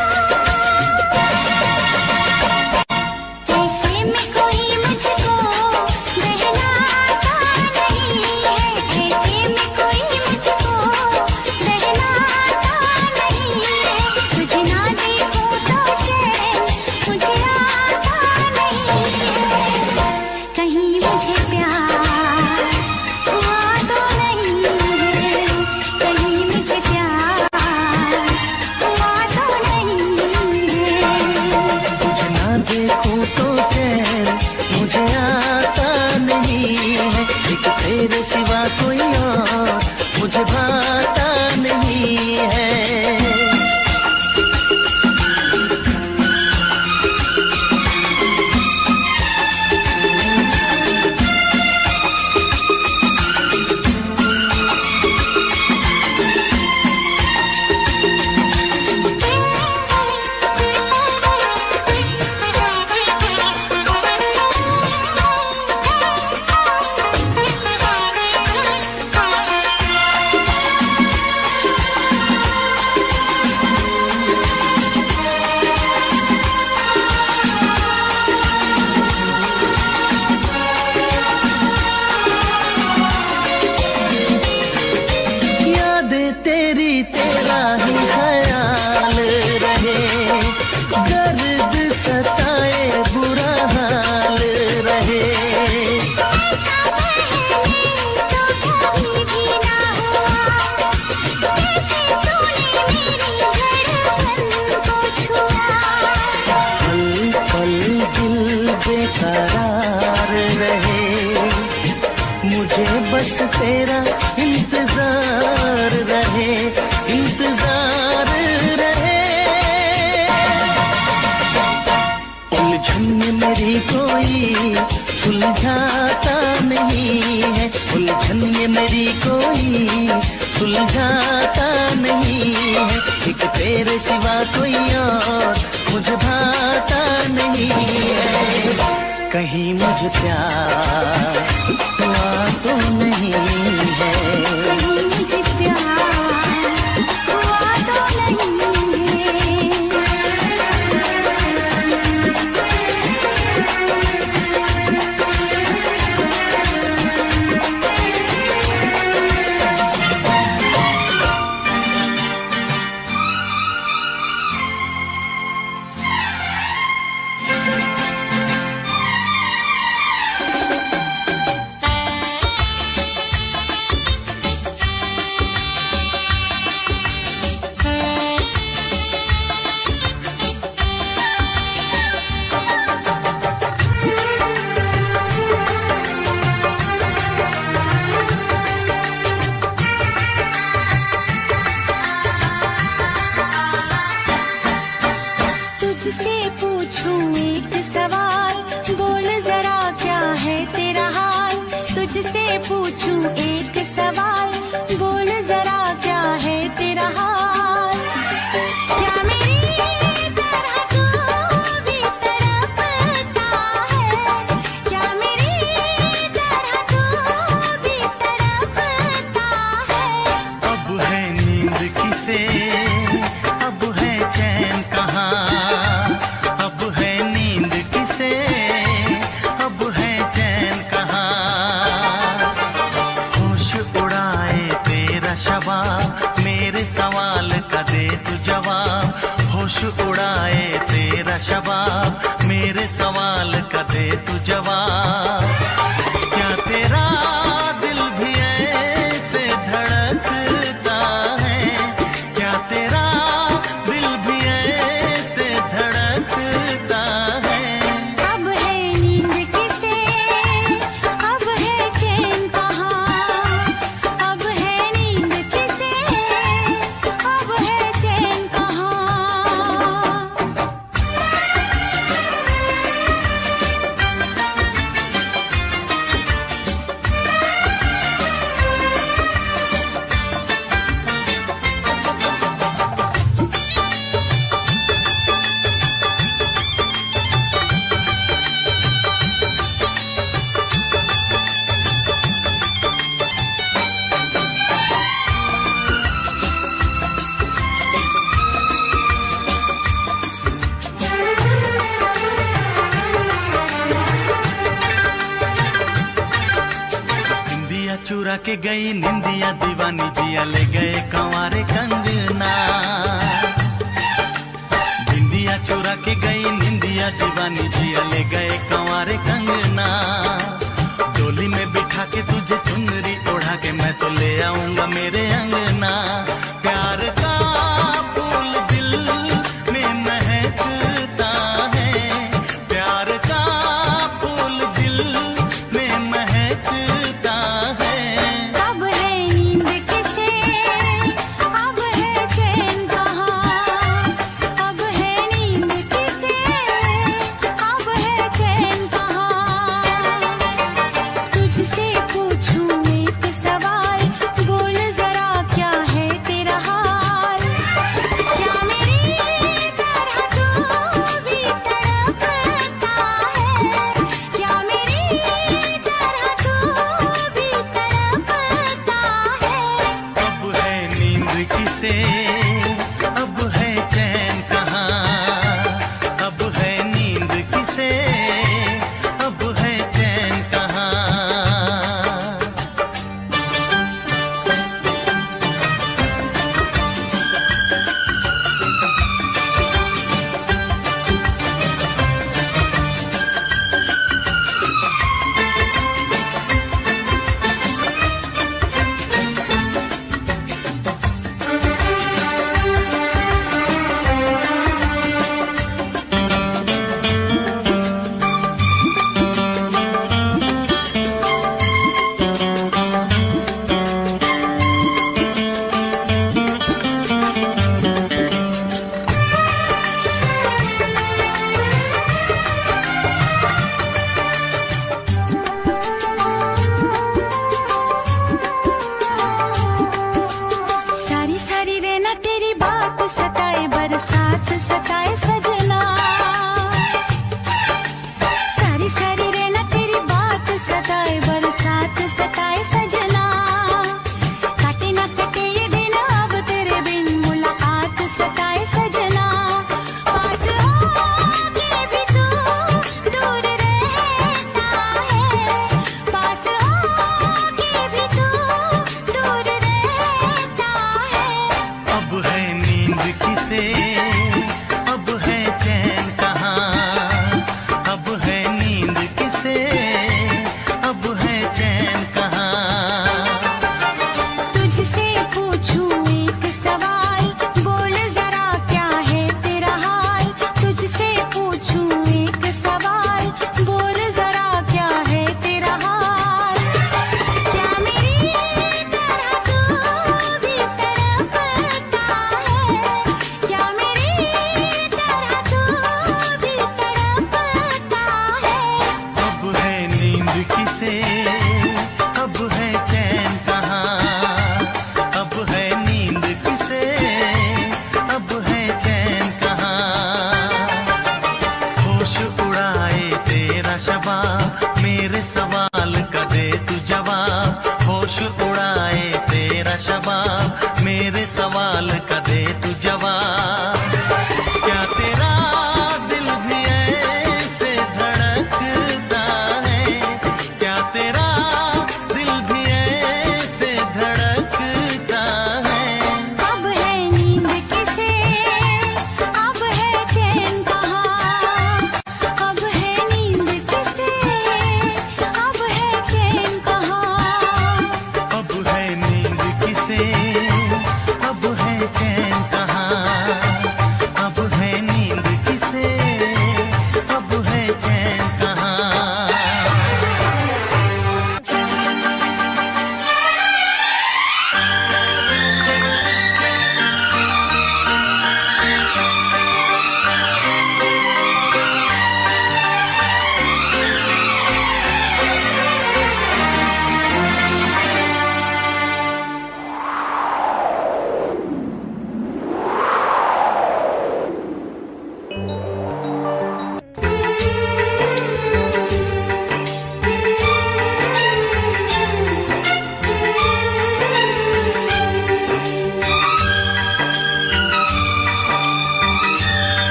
ऐसे में कोई मुझको बहलाता नहीं है, ऐसे में कोई मुझको बहलाता नहीं है। तुझे ना देखूं तो चैन मुझे आता नहीं है, कहीं मुझे प्यार हुआ तो नहीं है, कहीं मुझे प्यार हुआ तो नहीं है। तुझे ना देखूं तो चैन मुझे आता नहीं है, एक तेरे सिवा कोई और मुझे भाता नहीं है। यादें तेरी तेरा ही ख्याल रहे, दर्द सताए बुरा हाल रहे। ऐसा पहले तो कभी भी ना हुआ, जैसे तूने मेरी धड़कन को छुआ। पल पल दिल बेकरार रहे, मुझे बस तेरा इंतजार रहे, इंतजार रहे। उलझन में मेरी कोई सुलझाता नहीं है, उलझन में मेरी कोई सुलझाता नहीं है, एक तेरे सिवा कोई और मुझे भाता नहीं है। कहीं मुझे प्यार हुआ तो नहीं है, कहीं मुझे प्यार हुआ तो नहीं है। तुझसे पूछूं एक सवाल, बोल जरा क्या है तेरा हाल। तुझसे पूछूं एक सवाल, बोल जरा क्या है तेरा हाल। क्या मेरी तरह तू भी तड़पता है, क्या मेरी तरह तू चुरा के गई निंदिया दीवानी जिया ले गए कंवारे कंगना। बिंदिया चुरा के गई निंदिया दीवानी जिया ले गए कंवारे कंगना। डोली में बिठा के तुझे चुनरी ओढ़ा के मैं तो ले आऊंगा मेरे अंगना। प्यार का फूल दिल में महकता है, प्यार का फूल दिल में महकता है। अब है नींद किसे, अब है चैन कहाँ, अब है नींद किसे, अब है चैन कहाँ। तुझसे पूछूं एक सवाल, बोल जरा क्या है तेरा हाल। क्या मेरी तरह तू भी तड़पता है, क्या मेरी तरह तू भी तड़पता है। अब है नींद किसे, अब है चैन कहाँ, अब है नींद किसे, अब है चैन कहाँ।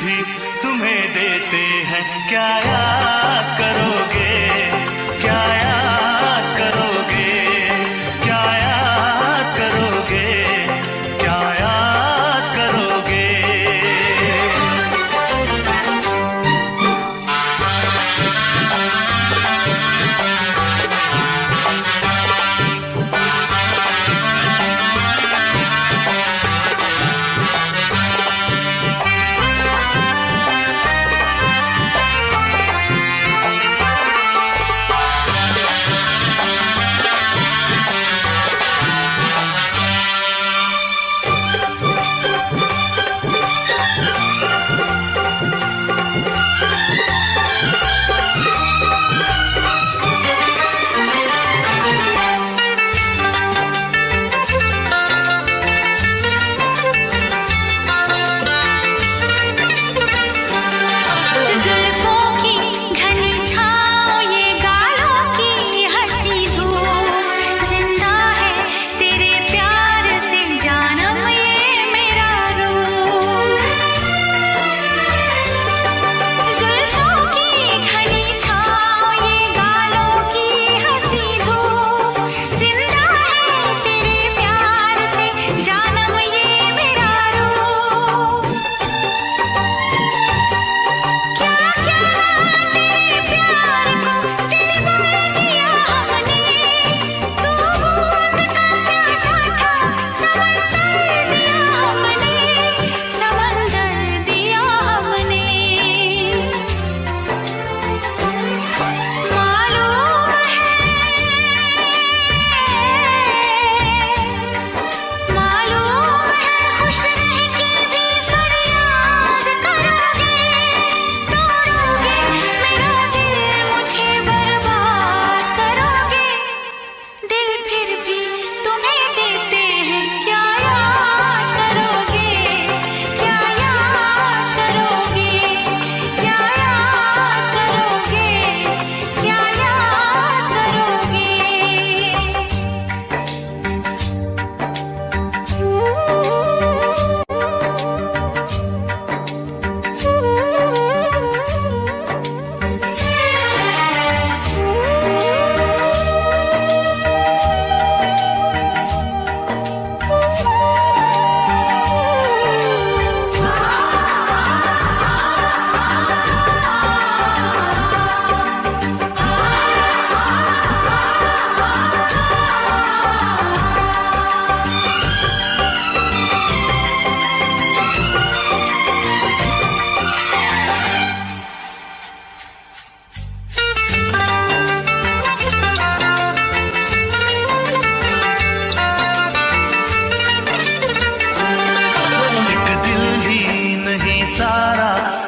भी तुम्हें देते हैं, क्या याद करोगे, क्या याद करोगे, क्या याद करोगे, क्या याद करोगे।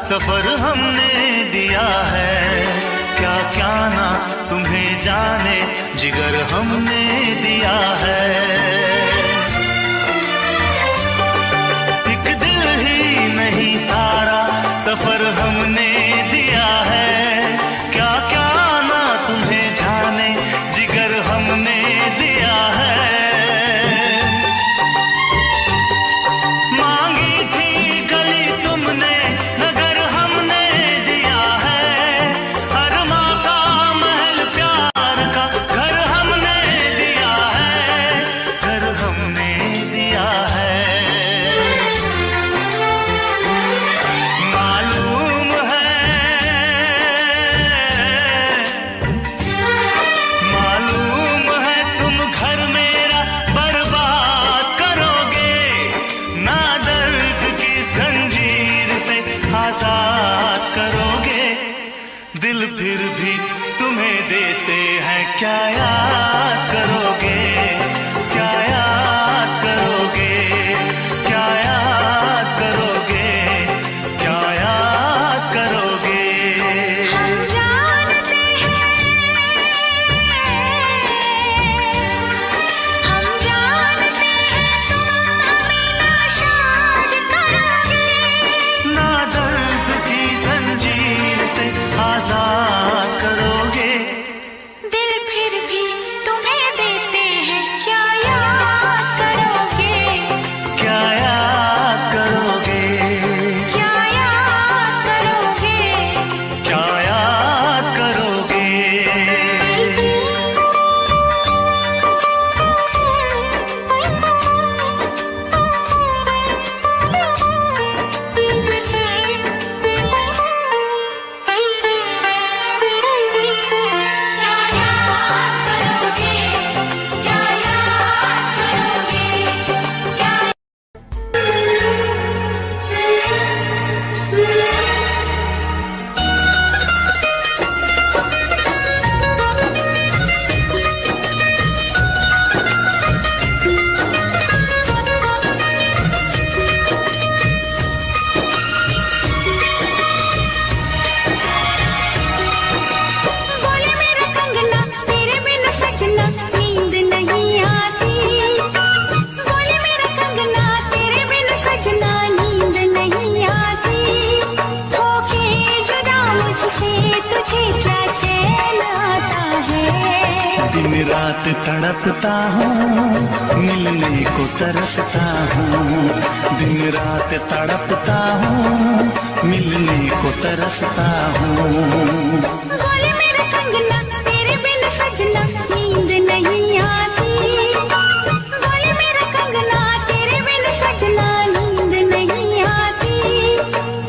सफर हमने दिया है, क्या क्या ना तुम्हें जाने जिगर हमने दिया है। एक दिल ही नहीं सारा सफर हमने दिया है, क्या क्या ना तुम्हें जाने जिगर हमने दिया है। मांगी थी गली तुमने नगर हमने दिया है, अरमा का महल प्यार का घर हमने दिया है। तड़पता हूँ, मिलने को तरसता हूँ। दिन रात तड़पता हूँ, मिलने को तरसता हूँ। बोले मेरा कंगना तेरे बिन सजना नींद नहीं आती। बोले मेरा कंगना तेरे बिन सजना नींद नहीं आती।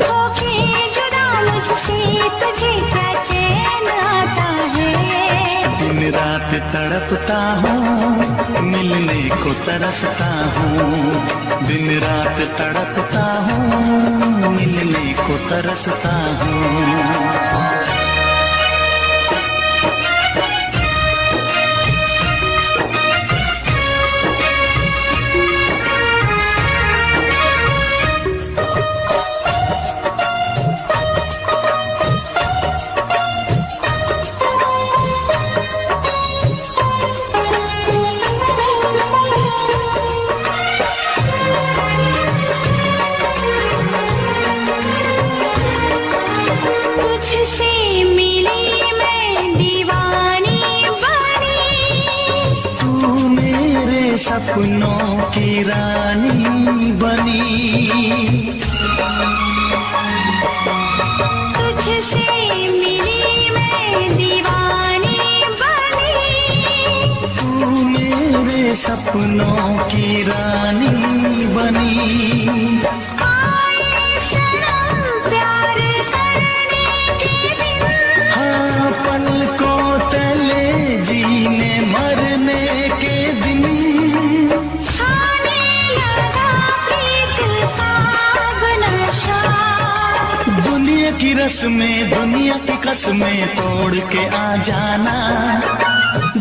होके जुदा मुझसे तुझे क्या चैन आता है। दिन रात तड़पता हूँ, मिलने को तरसता हूँ। दिन रात तड़पता हूँ, मिलने को तरसता हूँ। तुझसे मिली मैं दीवानी बनी। तू मेरे सपनों की रानी बनी। तुझसे मिली मैं दीवानी बनी। तू मेरे सपनों की रानी बनी। आए सनम प्यार करने के दिन। हाँ, पलकों तले जीने मरने के दिन। छाने लगा प्रीत का नशा। दुनिया की रस्में, दुनिया की कसमें तोड़ के आ जाना।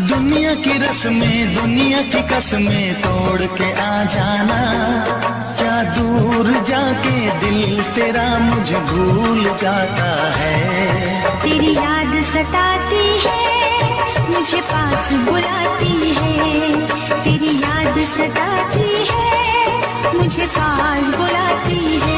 दुनिया की रस्में, दुनिया की कसमें तोड़ के आ जाना। क्या दूर जाके दिल तेरा मुझे भूल जाता है। तेरी याद सताती है, मुझे पास बुलाती है। तेरी याद सताती है, मुझे पास बुलाती है।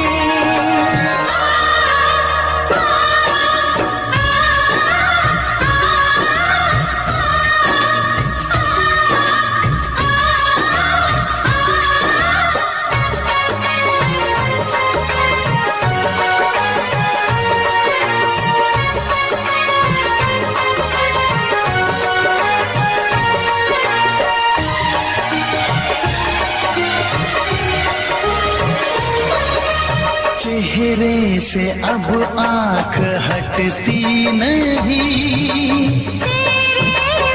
चेहरे से अब आंख हटती नहीं। तेरे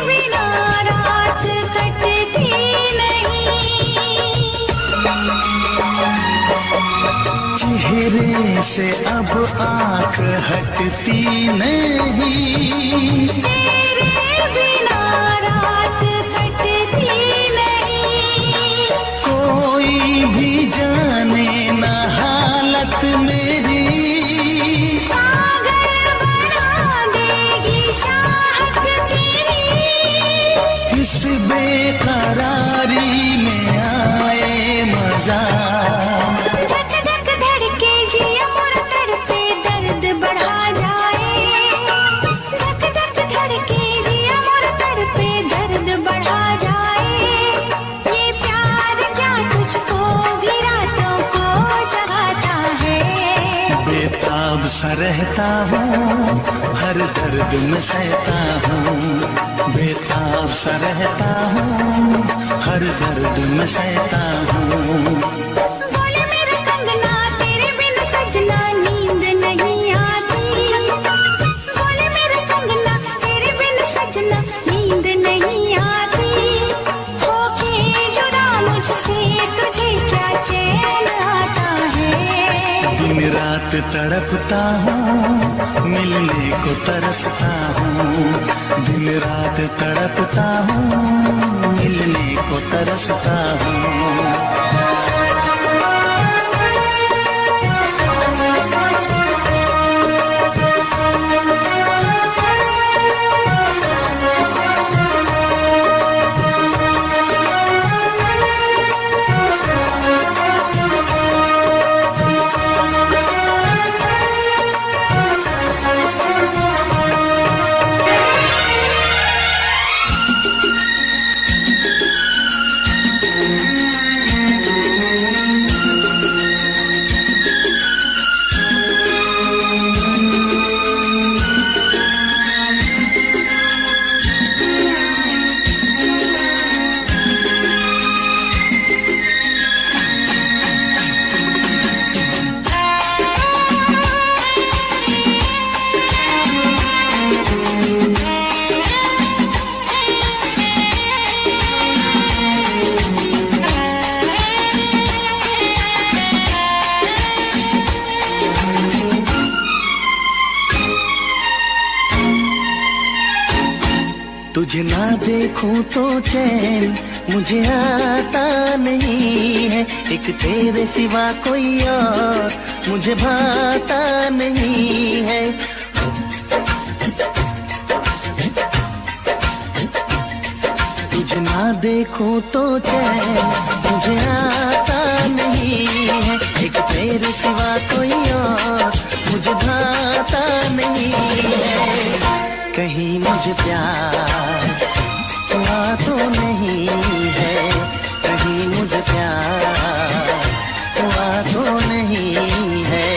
बिना रात कटती नहीं। चेहरे से अब आंख हटती नहीं। तेरे बिना रात कटती नहीं। कोई भी जाने ना हालत मेरी। पागल बना देगी चाहत तेरी। इस बेकरारी में आए मजा। धक धक धड़के जिया मोर तड़पे दर्द बढ़ा जाए। धक धक धड़के जिया मोर तड़पे दर्द बढ़ा जाए। ये प्यार क्या तुझको भी रातों को जगाता है। बेताब सा रहता हूँ, हर दर्द में सहता हूँ। बेताब सा रहता हूँ, हर दर्द में सहता हूँ। बोले मेरा कंगना तेरे बिन सजना नींद नहीं आती। बोले मेरा कंगना तेरे बिन सजना नींद नहीं आती। होके जुदा मुझसे तुझे क्या चैन आता है। दिन रात तड़पता हूँ, मिलने को तरसता हूँ। दिन रात तड़पता हूँ, मिलने को तरसता हूँ। तुझे ना देखूं तो चैन मुझे आता नहीं है, एक तेरे सिवा कोई और मुझे भाता नहीं है। तुझे ना देखूं तो चैन मुझे आता नहीं है, एक तेरे सिवा कोई और मुझे भाता नहीं है। कहीं मुझे प्यार हुआ तो नहीं है, कहीं मुझे प्यार हुआ तो नहीं है।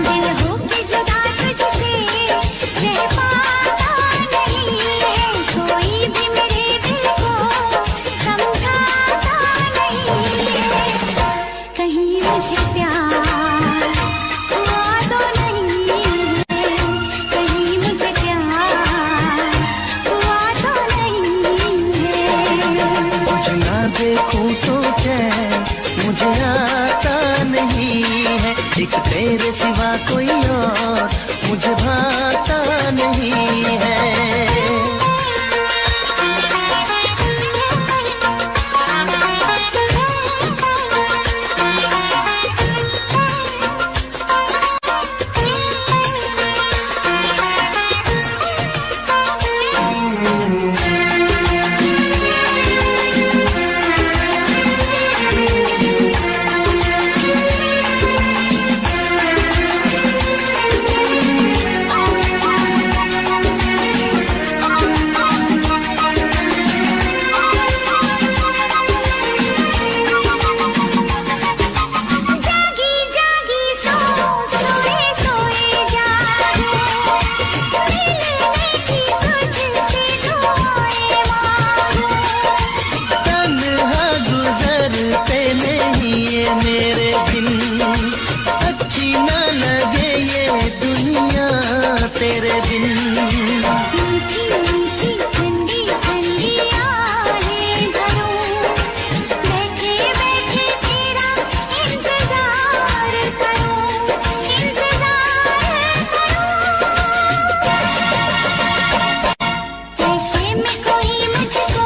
दिल हो के जुदा तुझसे रह पाता नहीं है, कोई भी मेरे दिल को समझाता नहीं है। कहीं मुझे प्यार हुआ तो नहीं है, कहीं मुझे प्यार हुआ तो नहीं है। तुझे ना देखूं तो चैन मुझे आता नहीं है, एक तेरे सिवा कोई और मुझे भाता नहीं है। जागी जागी सो सोए सोए जागे, मिलने की तुझसे दुआएं मांगो। तन्हा गुजरते नहीं ये मेरे दिन, अच्छी ना लगे ये दुनिया तेरे बिन। मीठी मीठी ठंडी ठंडी आहें भरूं, बैठे बैठे तेरा इंतजार करूं, इंतजार करूं। ऐसे में कोई मुझको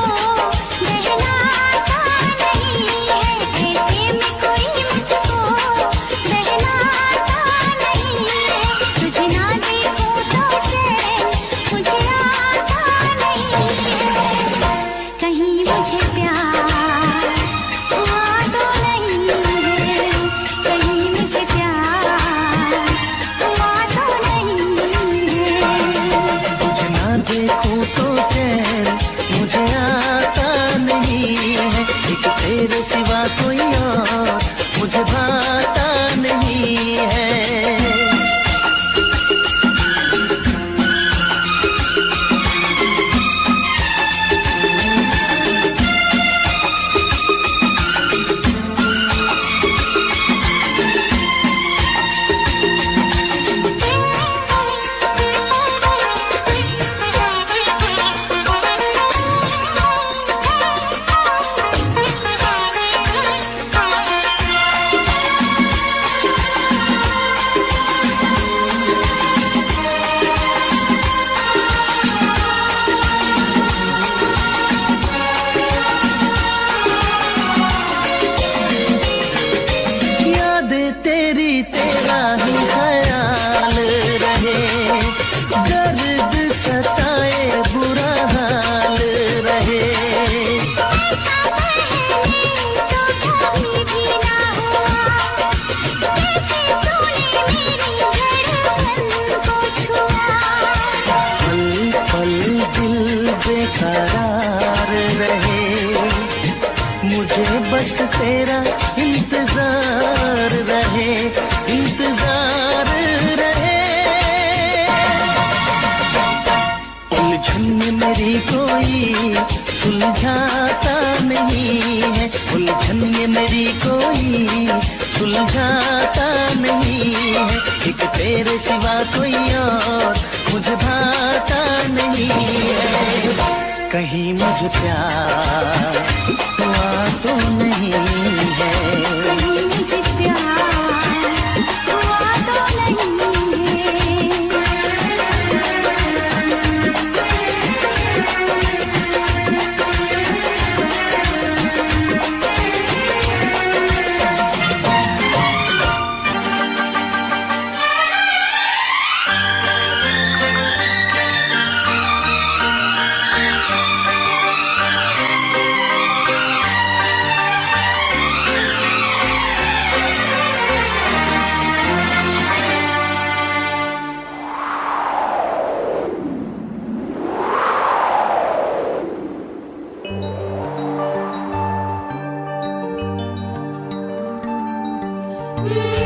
बहलाता नहीं है, ऐसे में कोई मुझको बहलाता नहीं है। तुझे ना देखूं तो चैन मुझे आता नहीं है, कहीं मुझे प्यार हुआ तो नहीं है, कहीं मुझे प्यार हुआ तो नहीं है। तुझे ना देखूं तो चैन मुझे आता नहीं है, एक तेरे सिवा कोई और मुझे भाता नहीं है। यादें तेरी तेरा ही ख्याल रहे, दर्द सताए बुरा हाल रहे। ऐसा पहले तो कभी भी ना हुआ, कैसे तूने मेरी धड़कन को छुआ। पल पल दिल बेकरार रहे, मुझे बस तेरा इंतजार रहे, इंतजार रहे। उलझन में मेरी कोई सुलझाता नहीं है, उलझन में मेरी कोई सुलझाता नहीं है, एक तेरे सिवा कोई और मुझे भाता नहीं है। कहीं मुझे प्यार हुआ तो नहीं है, कहीं मुझे प्यार हुआ तो नहीं है। रे